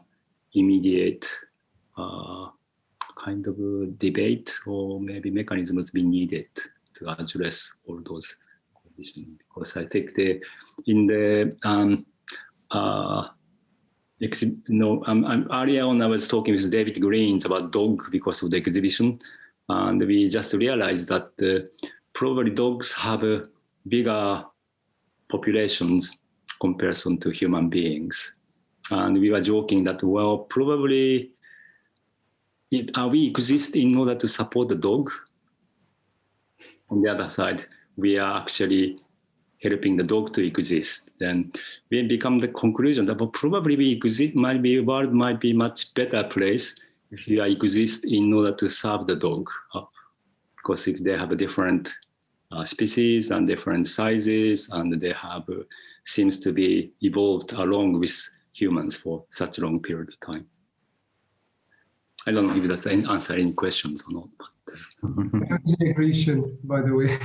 immediate kind of a debate or maybe mechanisms be needed to address all those conditions. Because I think earlier on I was talking with David Greens about dog because of the exhibition, and we just realized that probably dogs have a bigger populations comparison to human beings. And we were joking that, well, probably we exist in order to support the dog. On the other side, we are actually helping the dog to exist. Then we become the conclusion that probably we exist, world might be much better place if we exist in order to serve the dog. Because if they have a different species and different sizes, and they have seems to be evolved along with humans for such a long period of time. I don't know if that's answer any questions or not. But, I agree, Shin, by the way.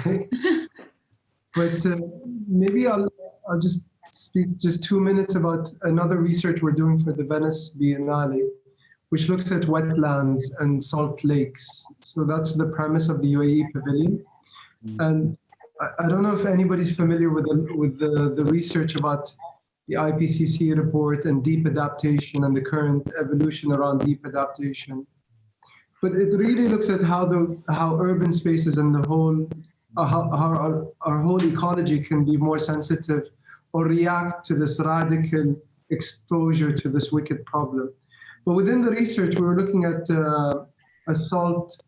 But maybe I'll just speak just 2 minutes about another research we're doing for the Venice Biennale, which looks at wetlands and salt lakes. So that's the premise of the UAE Pavilion. And I don't know if anybody's familiar with the research about the IPCC report and deep adaptation and the current evolution around deep adaptation. But it really looks at how urban spaces and the whole how our whole ecology can be more sensitive or react to this radical exposure to this wicked problem. But within the research, we were looking at a salt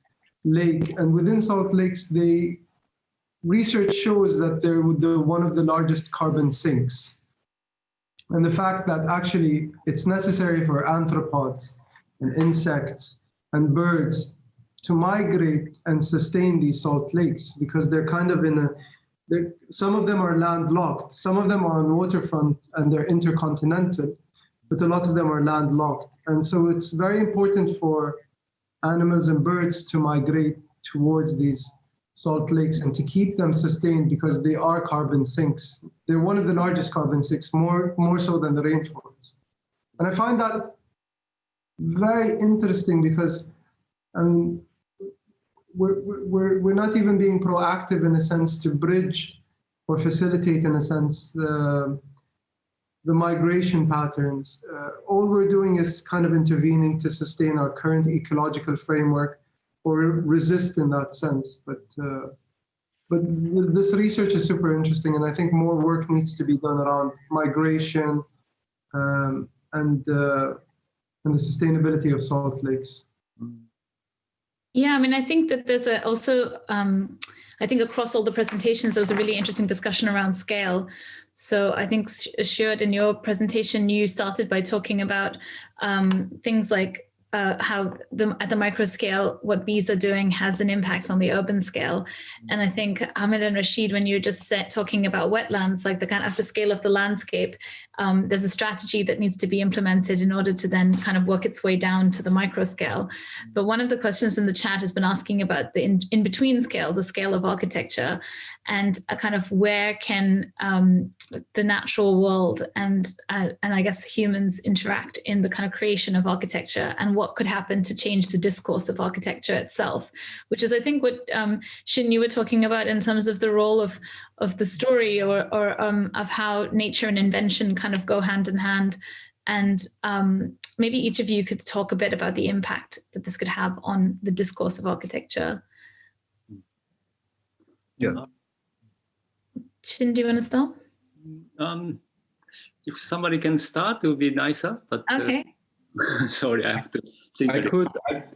lake, and within salt lakes, research shows that they're one of the largest carbon sinks. And the fact that actually it's necessary for arthropods and insects and birds to migrate and sustain these salt lakes, because they're kind of some of them are landlocked, some of them are on waterfront and they're intercontinental, but a lot of them are landlocked. And so it's very important for animals and birds to migrate towards these salt lakes and to keep them sustained, because they are carbon sinks. They're one of the largest carbon sinks, more so than the rainforest. And I find that very interesting because, I mean, we're not even being proactive in a sense to bridge or facilitate, in a sense, the migration patterns. All we're doing is kind of intervening to sustain our current ecological framework or resist in that sense. But this research is super interesting, and I think more work needs to be done around migration and the sustainability of salt lakes. Yeah, I mean, I think that there's also, I think across all the presentations, there was a really interesting discussion around scale. So I think, Sjoerd, in your presentation, you started by talking about things like how at the micro scale, what bees are doing has an impact on the urban scale. And I think Ahmed and Rashid, when you're just talking about wetlands, like the kind of the scale of the landscape, there's a strategy that needs to be implemented in order to then kind of work its way down to the micro scale. But one of the questions in the chat has been asking about the in-between scale, the scale of architecture, and a kind of where can the natural world and I guess humans interact in the kind of creation of architecture, and what could happen to change the discourse of architecture itself, which is, I think, what Shin, you were talking about in terms of the role of the story or of how nature and invention kind of go hand in hand. And maybe each of you could talk a bit about the impact that this could have on the discourse of architecture. Yeah. Shin, do you want to start? If somebody can start, it would be nicer. But okay. Sorry, I have to think.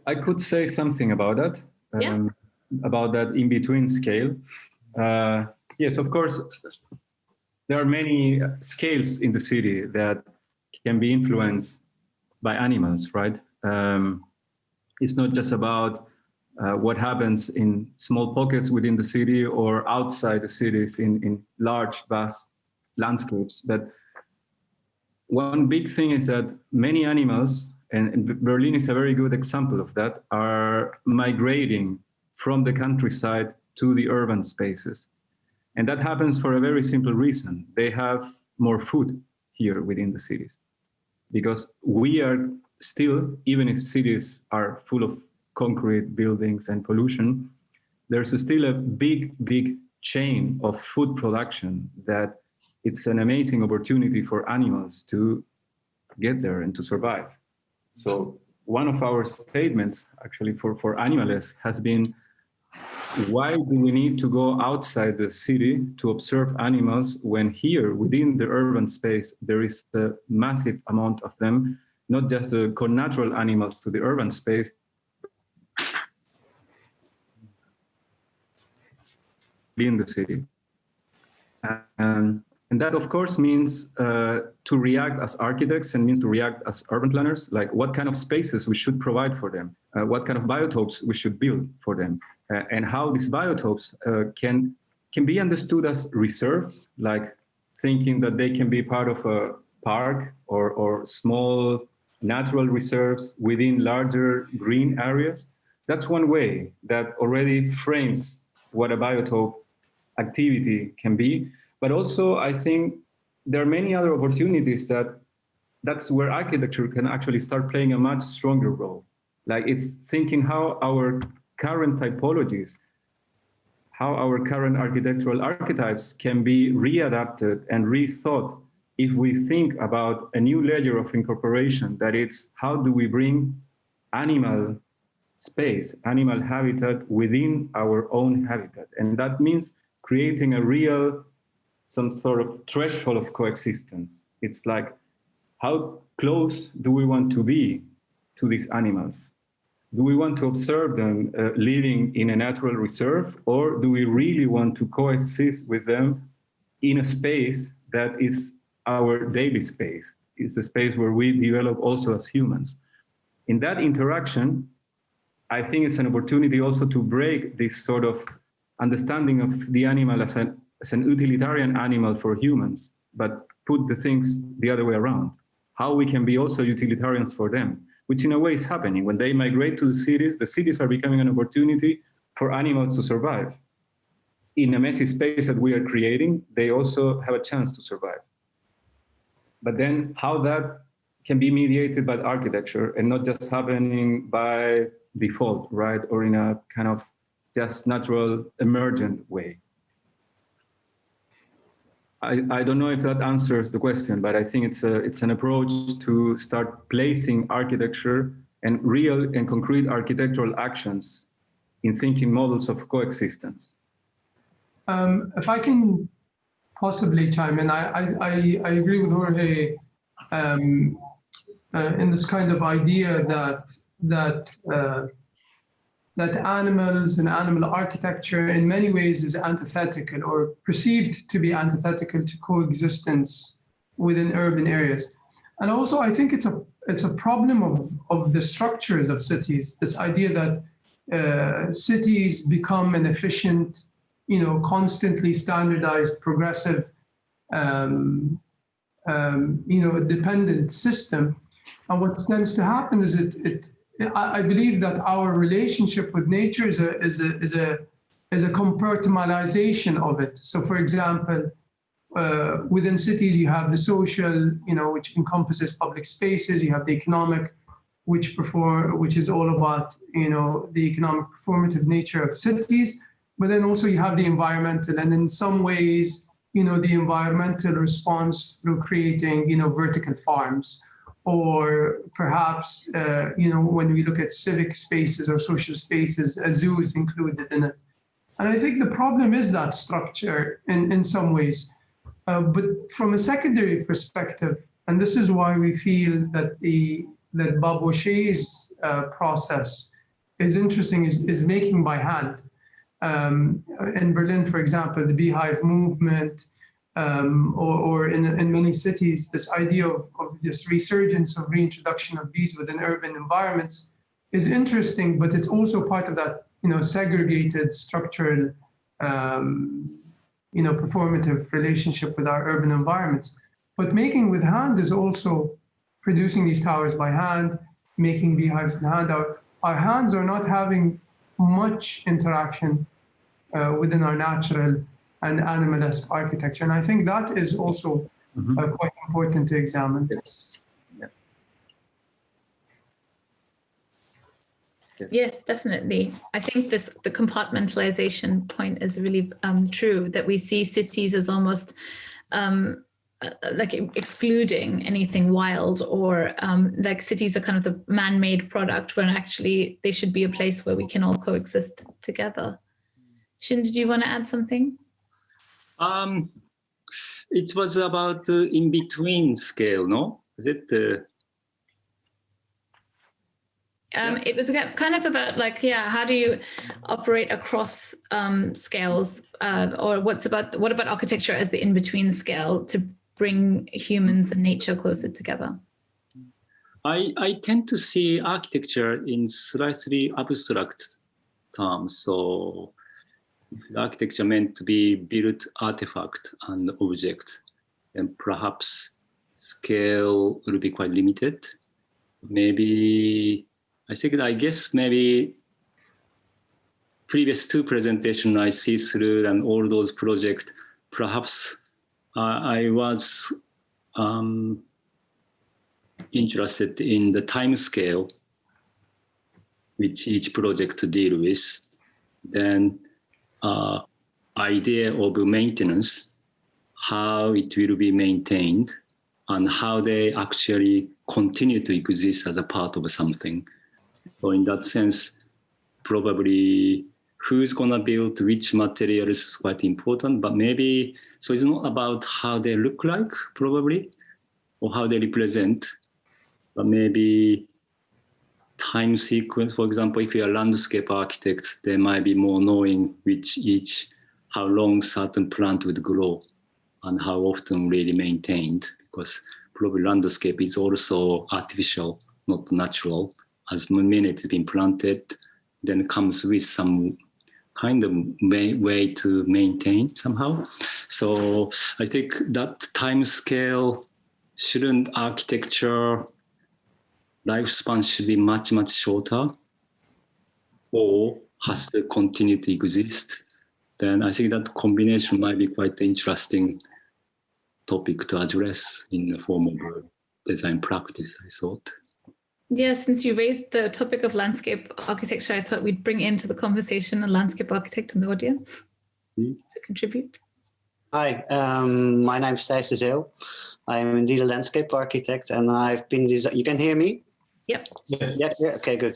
I could say something about that. Yeah. About that in-between scale. Yes, of course, there are many scales in the city that can be influenced by animals, right? It's not just about what happens in small pockets within the city or outside the cities in large, vast landscapes. But one big thing is that many animals, and Berlin is a very good example of that, are migrating from the countryside to the urban spaces. And that happens for a very simple reason. They have more food here within the cities. Because we are still, even if cities are full of concrete buildings and pollution, there's still a big, big chain of food production that it's an amazing opportunity for animals to get there and to survive. So one of our statements actually for animalists has been, why do we need to go outside the city to observe animals when here within the urban space there is a massive amount of them, not just the connatural animals to the urban space, in the city. And that, of course, means to react as architects and means to react as urban planners, like what kind of spaces we should provide for them, what kind of biotopes we should build for them, and how these biotopes can be understood as reserves, like thinking that they can be part of a park or small natural reserves within larger green areas. That's one way that already frames what a biotope activity can be. But also, I think there are many other opportunities that's where architecture can actually start playing a much stronger role. Like it's thinking how our current typologies, how our current architectural archetypes can be readapted and rethought if we think about a new layer of incorporation, that it's how do we bring animal space, animal habitat within our own habitat. And that means creating a real, some sort of threshold of coexistence. It's like, how close do we want to be to these animals? Do we want to observe them living in a natural reserve, or do we really want to coexist with them in a space that is our daily space? It's a space where we develop also as humans. In that interaction, I think it's an opportunity also to break this sort of understanding of the animal as an utilitarian animal for humans, but put the things the other way around. How we can be also utilitarians for them, which in a way is happening. When they migrate to the cities are becoming an opportunity for animals to survive. In a messy space that we are creating, they also have a chance to survive. But then how that can be mediated by architecture and not just happening by default, right? Or in a kind of just natural emergent way. I don't know if that answers the question, but I think it's an approach to start placing architecture and real and concrete architectural actions in thinking models of coexistence. If I can possibly chime in, I agree with Jorge in this kind of idea that animals and animal architecture in many ways is antithetical or perceived to be antithetical to coexistence within urban areas. And also, I think it's a problem of the structures of cities. This idea that cities become an efficient, constantly standardized, progressive, dependent system. And what tends to happen is I believe that our relationship with nature is a compartmentalization of it. So, for example, within cities, you have the social, which encompasses public spaces. You have the economic, which is all about, the economic performative nature of cities. But then also you have the environmental, and in some ways, the environmental response through creating, vertical farms, or perhaps, when we look at civic spaces or social spaces, a zoo is included in it. And I think the problem is that structure in some ways. But from a secondary perspective, and this is why we feel that that Bob O'Shea's process is interesting, is making by hand. In Berlin, for example, the beehive movement, or in many cities, this idea of this resurgence of reintroduction of bees within urban environments is interesting, but it's also part of that, segregated, structural, performative relationship with our urban environments. But making with hand is also producing these towers by hand, making beehives with hand. Our hands are not having much interaction within our natural and animalesque architecture. And I think that is also quite important to examine. Yes. Yeah. Yes, definitely. I think the compartmentalization point is really true, that we see cities as almost like excluding anything wild, or like cities are kind of the man-made product, when actually they should be a place where we can all coexist together. Shin, did you want to add something? It was about in-between scale, no? Is it? It was kind of about how do you operate across scales, or what about architecture as the in-between scale to bring humans and nature closer together? I tend to see architecture in slightly abstract terms. So the architecture meant to be built artifact and object, and perhaps scale will be quite limited. Maybe, I guess maybe previous two presentations I see through and all those projects, perhaps I was interested in the time scale which each project to deal with. Then idea of maintenance, how it will be maintained, and how they actually continue to exist as a part of something. So in that sense, probably who's gonna build which materials is quite important, but maybe, so it's not about how they look like, probably, or how they represent, but maybe time sequence. For example, if you're a landscape architect, they might be more knowing how long certain plant would grow and how often really maintained, because probably landscape is also artificial, not natural. As the minute it's been planted, then comes with some kind of way to maintain somehow. So I think that time scale shouldn't, architecture lifespan should be much, much shorter, or has to continue to exist. Then I think that combination might be quite interesting topic to address in the form of design practice, I thought. Yeah, since you raised the topic of landscape architecture, I thought we'd bring into the conversation a landscape architect in the audience to contribute. Hi, my name is Thijs de Zeeuw. I am indeed a landscape architect, and I've been you can hear me? Yep. Yes. Yeah, okay, good.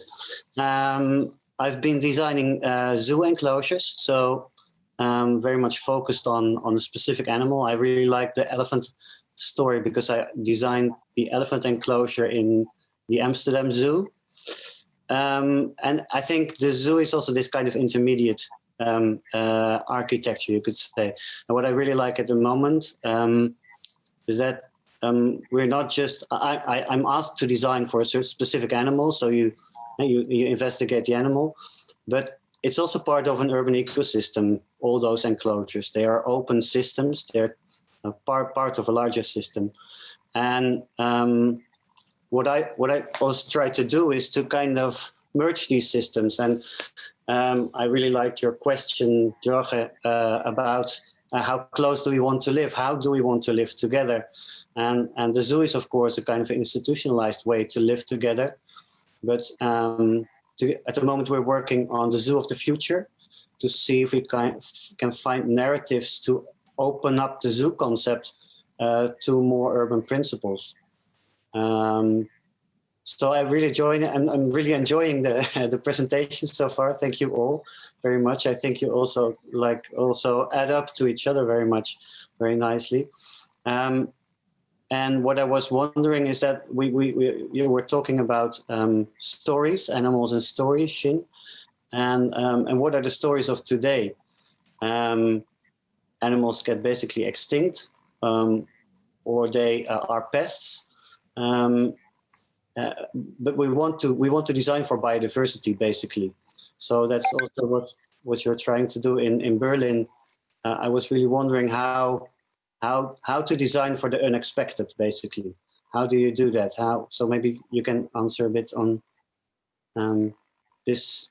I've been designing zoo enclosures, so very much focused on a specific animal. I really like the elephant story because I designed the elephant enclosure in the Amsterdam Zoo. And I think the zoo is also this kind of intermediate architecture, you could say. And what I really like at the moment is that we're not just, I'm asked to design for a specific animal, so you investigate the animal, but it's also part of an urban ecosystem, all those enclosures. They are open systems, they're part of a larger system. And what I also try to do is to kind of merge these systems. And I really liked your question, Jorge, about how close do we want to live? How do we want to live together? And the zoo is, of course, a kind of institutionalized way to live together. But at the moment, we're working on the zoo of the future to see if we can find narratives to open up the zoo concept to more urban principles. So I really I'm really enjoying the presentation so far. Thank you all very much. I think you also add up to each other very much, very nicely. And what I was wondering is that you were talking about stories, animals and stories, Shin, and what are the stories of today? Animals get basically extinct, or they are pests. But we want to design for biodiversity, basically. So that's also what you're trying to do in Berlin. I was really wondering how to design for the unexpected, basically. How do you do that? So maybe you can answer a bit on this.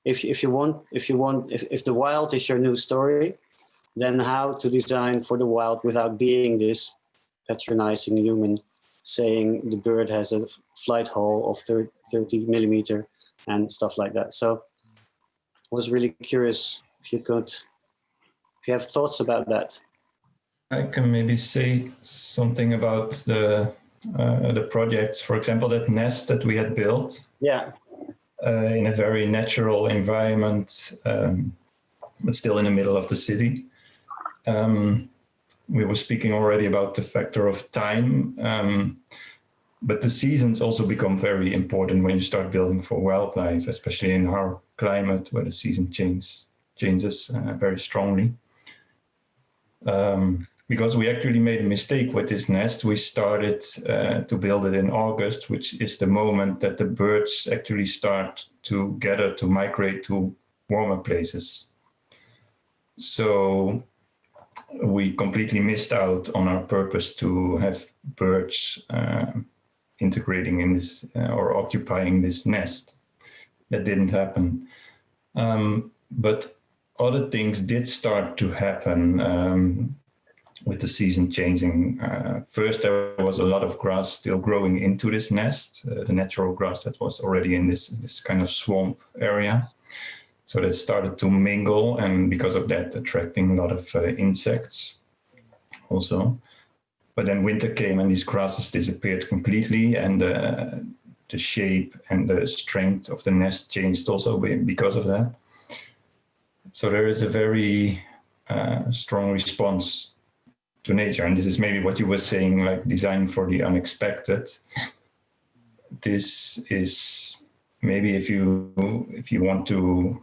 If the wild is your new story, then how to design for the wild without being this patronizing human, saying the bird has a flight hole of 30 millimeter and stuff like that. So I was really curious if you have thoughts about that. I can maybe say something about the projects. For example, that nest that we had built. Yeah. In a very natural environment, but still in the middle of the city. We were speaking already about the factor of time, but the seasons also become very important when you start building for wildlife, especially in our climate where the season changes very strongly. Because we actually made a mistake with this nest, we started to build it in August, which is the moment that the birds actually start to gather, to migrate to warmer places. So we completely missed out on our purpose to have birds integrating in this or occupying this nest. That didn't happen. But other things did start to happen with the season changing. First, there was a lot of grass still growing into this nest, the natural grass that was already in this kind of swamp area. So that started to mingle, and because of that, attracting a lot of insects also. But then winter came and these grasses disappeared completely, and the shape and the strength of the nest changed also because of that. So there is a very strong response to nature. And this is maybe what you were saying, like design for the unexpected. This is maybe if you want to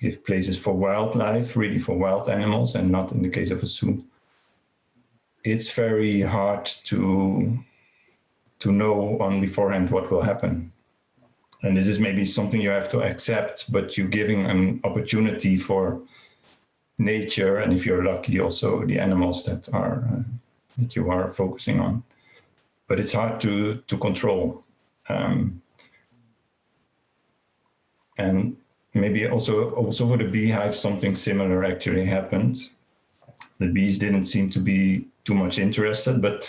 give places for wildlife, really for wild animals, and not in the case of a zoo, it's very hard to know on beforehand what will happen. And this is maybe something you have to accept, but you're giving an opportunity for nature, and if you're lucky, also the animals that you are focusing on. But it's hard to control. And maybe also for the beehive, something similar actually happened. The bees didn't seem to be too much interested, but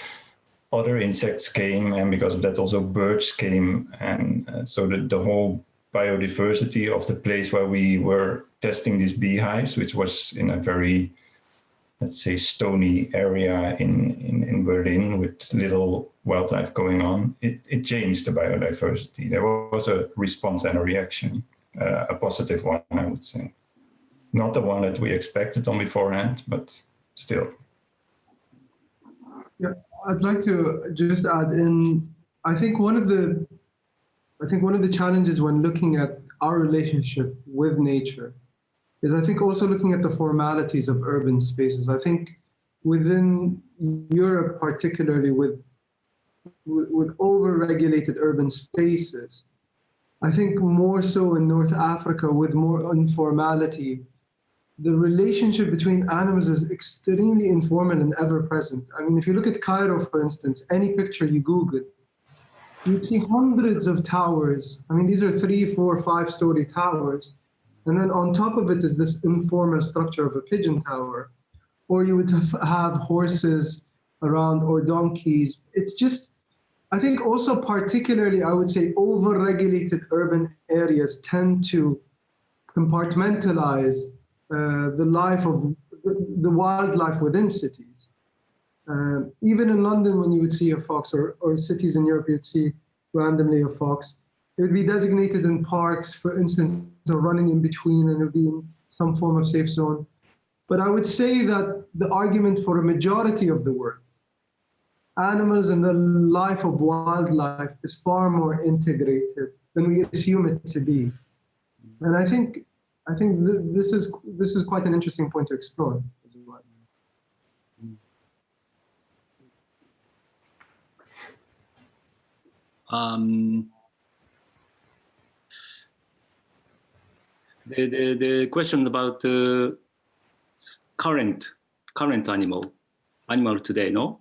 other insects came, and because of that also birds came, and so the whole biodiversity of the place where we were testing these beehives, which was in a very, let's say, stony area in Berlin with little wildlife going on, it changed the biodiversity. There was a response and a reaction, a positive one, I would say. Not the one that we expected on beforehand, but still. Yeah, I'd like to just add in, I think one of the challenges when looking at our relationship with nature is, I think, also looking at the formalities of urban spaces. I think within Europe, particularly with over-regulated urban spaces. I think more so in North Africa with more informality, the relationship between animals is extremely informal and ever-present. I mean, if you look at Cairo, for instance, any picture you Google, you'd see hundreds of towers. I mean, these are 3, 4, 5-story towers. And then on top of it is this informal structure of a pigeon tower. Or you would have horses around or donkeys. It's just, I think also particularly, I would say, over-regulated urban areas tend to compartmentalize the life of the wildlife within cities. Even in London, when you would see a fox, or cities in Europe, you'd see randomly a fox. It would be designated in parks, for instance, or running in between, and it would be in some form of safe zone. But I would say that the argument for a majority of the world, animals and the life of wildlife is far more integrated than we assume it to be. And I think this is quite an interesting point to explore as well. The question about current animal today, no?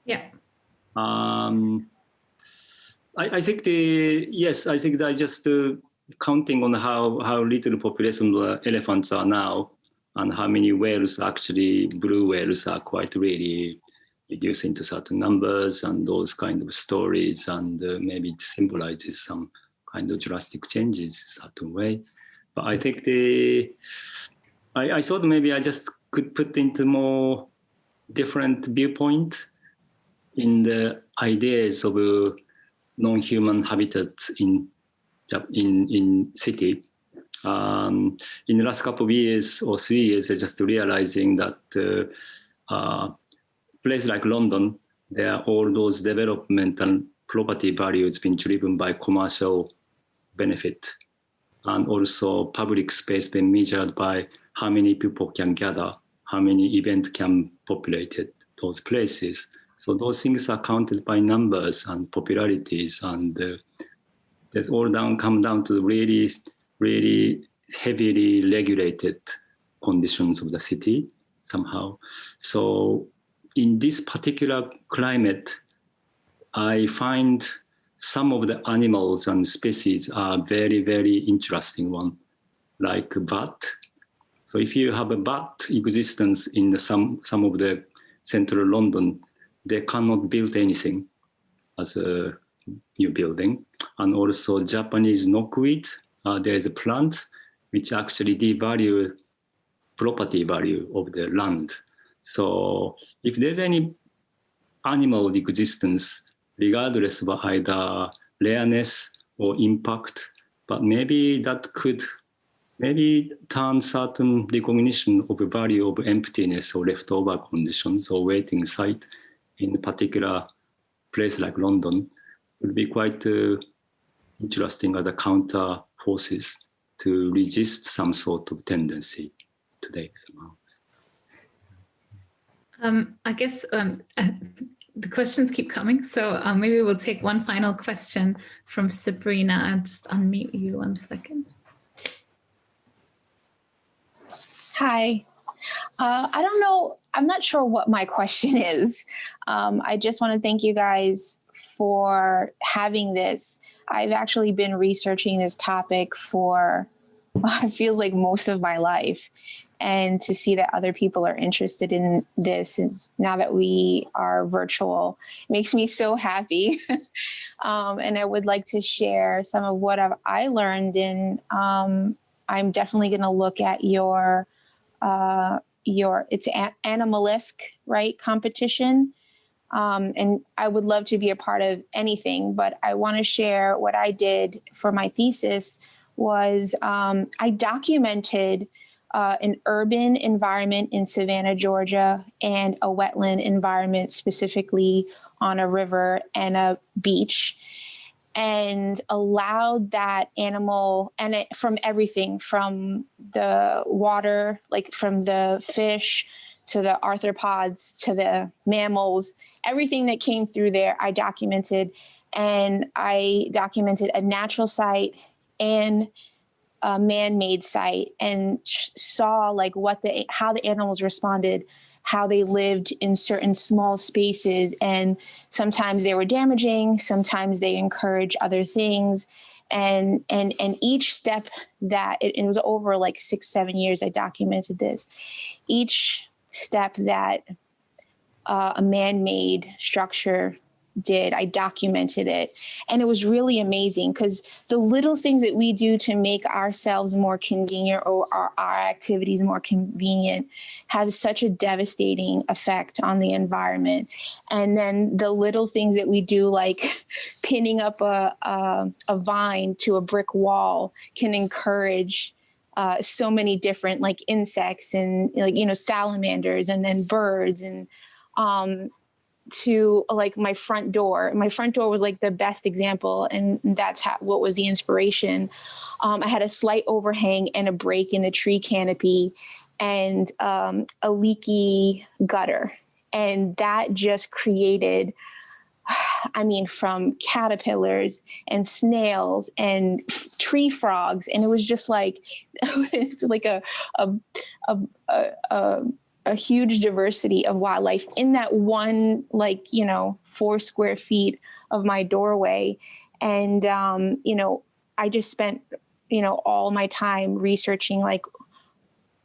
Yeah. I think I think that just counting on how little population of elephants are now, and how many whales actually, blue whales are quite really reducing to certain numbers, and those kind of stories, and maybe it symbolizes some kind of drastic changes in a certain way. But I think I thought maybe I just could put into more different viewpoint in the ideas of non-human habitats in city. In the last couple of years or 3 years, I just realizing that place like London, there are all those development and property values being driven by commercial benefit, and also public space being measured by how many people can gather, how many events can populate those places. So those things are counted by numbers and popularities, and that's all come down to really, really heavily regulated conditions of the city somehow. So in this particular climate, I find some of the animals and species are very, very interesting one, like bat. So if you have a bat existence in some of the central London, they cannot build anything as a new building. And also Japanese knotweed, there is a plant which actually devalue property value of the land. So if there's any animal existence, regardless of either rareness or impact, but maybe that could turn certain recognition of the value of emptiness or leftover conditions or waiting site in a particular place like London would be quite interesting as a counter forces to resist some sort of tendency today somehow. I guess the questions keep coming, so maybe we'll take one final question from Sabrina. I'll just unmute you 1 second. Hi. I don't know. I'm not sure what my question is. I just want to thank you guys for having this. I've actually been researching this topic for, it feels like most of my life. And to see that other people are interested in this, and now that we are virtual, makes me so happy. And I would like to share some of what I learned. And I'm definitely going to look at your it's animalistic, right, competition. And I would love to be a part of anything, but I want to share what I did for my thesis was I documented an urban environment in Savannah, Georgia, and a wetland environment, specifically on a river and a beach, and allowed that animal, and it, from everything from the water, like from the fish to the arthropods, to the mammals, everything that came through there, I documented. And I documented a natural site and a man-made site, and saw like how the animals responded, how they lived in certain small spaces. And sometimes they were damaging, sometimes they encourage other things. And each step that it was over like 6-7 years, I documented this. Each step that a man-made structure did, I documented it. And it was really amazing, because the little things that we do to make ourselves more convenient, or our activities more convenient, have such a devastating effect on the environment. And then the little things that we do, like pinning up a vine to a brick wall, can encourage so many different like insects and salamanders, and then birds, and to like my front door. My front door was like the best example, and that's what was the inspiration. I had a slight overhang and a break in the tree canopy, and a leaky gutter, and that just created, from caterpillars and snails and tree frogs, and it was just like it's like a huge diversity of wildlife in that one, 4 square feet of my doorway. And, I just spent, all my time researching, like,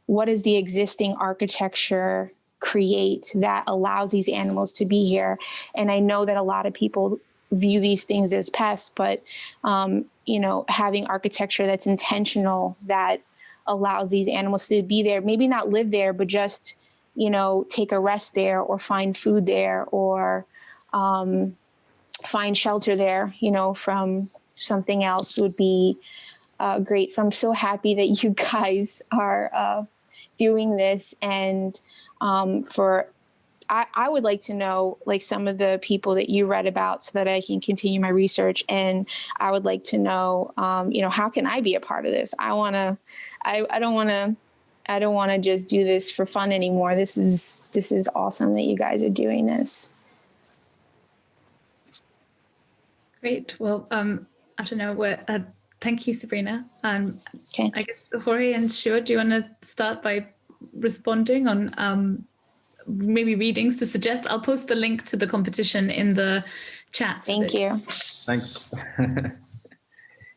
what does the existing architecture create that allows these animals to be here? And I know that a lot of people view these things as pests, but, having architecture that's intentional, that allows these animals to be there, maybe not live there, but just, take a rest there, or find food there, or find shelter there, from something else, would be great. So I'm so happy that you guys are doing this. And I would like to know, like, some of the people that you read about, so that I can continue my research. And I would like to know, how can I be a part of this? I don't want to just do this for fun anymore. This is awesome that you guys are doing this. Great. Well, I don't know. Thank you, Sabrina. Okay. I guess Jorge and Stuart, do you want to start by responding on maybe readings to suggest? I'll post the link to the competition in the chat. Thank you. Thanks. I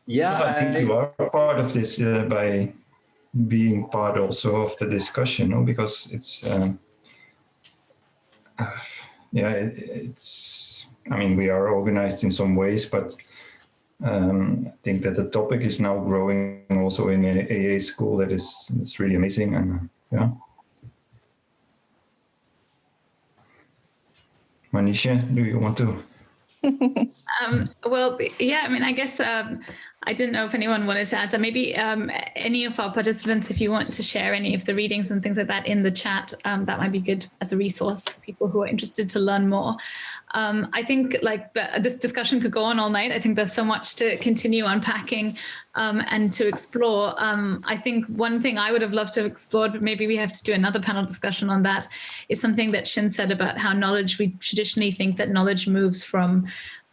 think you are part of this by being part also of the discussion, because it's we are organized in some ways, but I think that the topic is now growing also in a AA school. It's really amazing. And Manisha, do you want to? I guess I didn't know if anyone wanted to answer. Maybe any of our participants, if you want to share any of the readings and things like that in the chat, that might be good as a resource for people who are interested to learn more. I think this discussion could go on all night. I think there's so much to continue unpacking and to explore. I think one thing I would have loved to have explored, but maybe we have to do another panel discussion on that, is something that Shin said about how knowledge, we traditionally think that knowledge moves from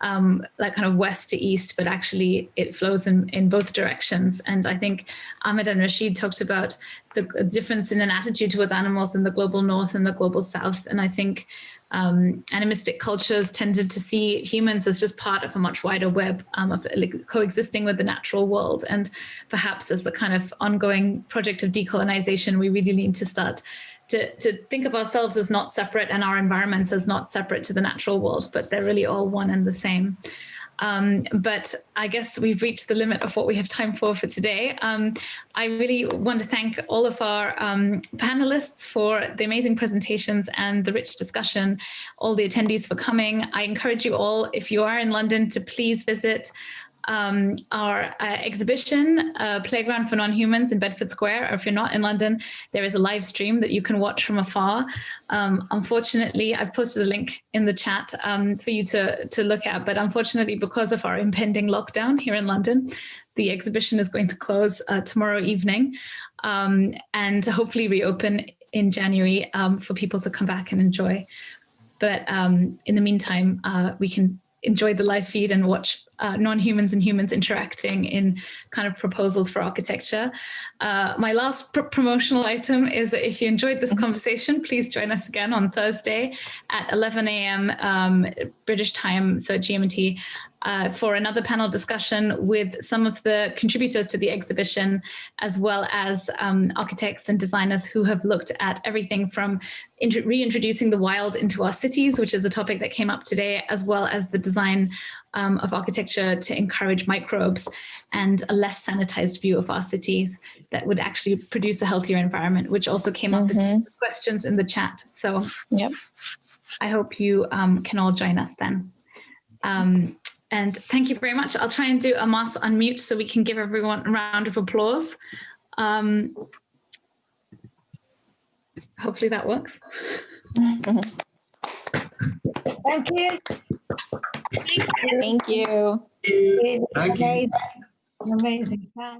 kind of west to east, but actually it flows in both directions. And I think Ahmed and Rashid talked about the difference in an attitude towards animals in the global north and the global south. And I think animistic cultures tended to see humans as just part of a much wider web of coexisting with the natural world. And perhaps as the kind of ongoing project of decolonization, we really need to start to think of ourselves as not separate and our environments as not separate to the natural world, but they're really all one and the same. But I guess we've reached the limit of what we have time for today. I really want to thank all of our panelists for the amazing presentations and the rich discussion, all the attendees for coming. I encourage you all, if you are in London, to please visit our exhibition, Playground for Non-Humans in Bedford Square. Or if you're not in London, there is a live stream that you can watch from afar. Unfortunately, I've posted a link in the chat for you to look at, but unfortunately, because of our impending lockdown here in London, the exhibition is going to close tomorrow evening and hopefully reopen in January for people to come back and enjoy. But in the meantime, we can enjoy the live feed and watch non-humans and humans interacting in kind of proposals for architecture. My last promotional item is that if you enjoyed this conversation, please join us again on Thursday at 11 a.m. British time, so GMT, for another panel discussion with some of the contributors to the exhibition, as well as architects and designers who have looked at everything from reintroducing the wild into our cities, which is a topic that came up today, as well as the design of architecture to encourage microbes and a less sanitized view of our cities that would actually produce a healthier environment, which also came up in questions in the chat. So I hope you can all join us then. And thank you very much. I'll try and do a mass unmute so we can give everyone a round of applause. Hopefully that works. Thank you. Thank you. It's amazing. Amazing.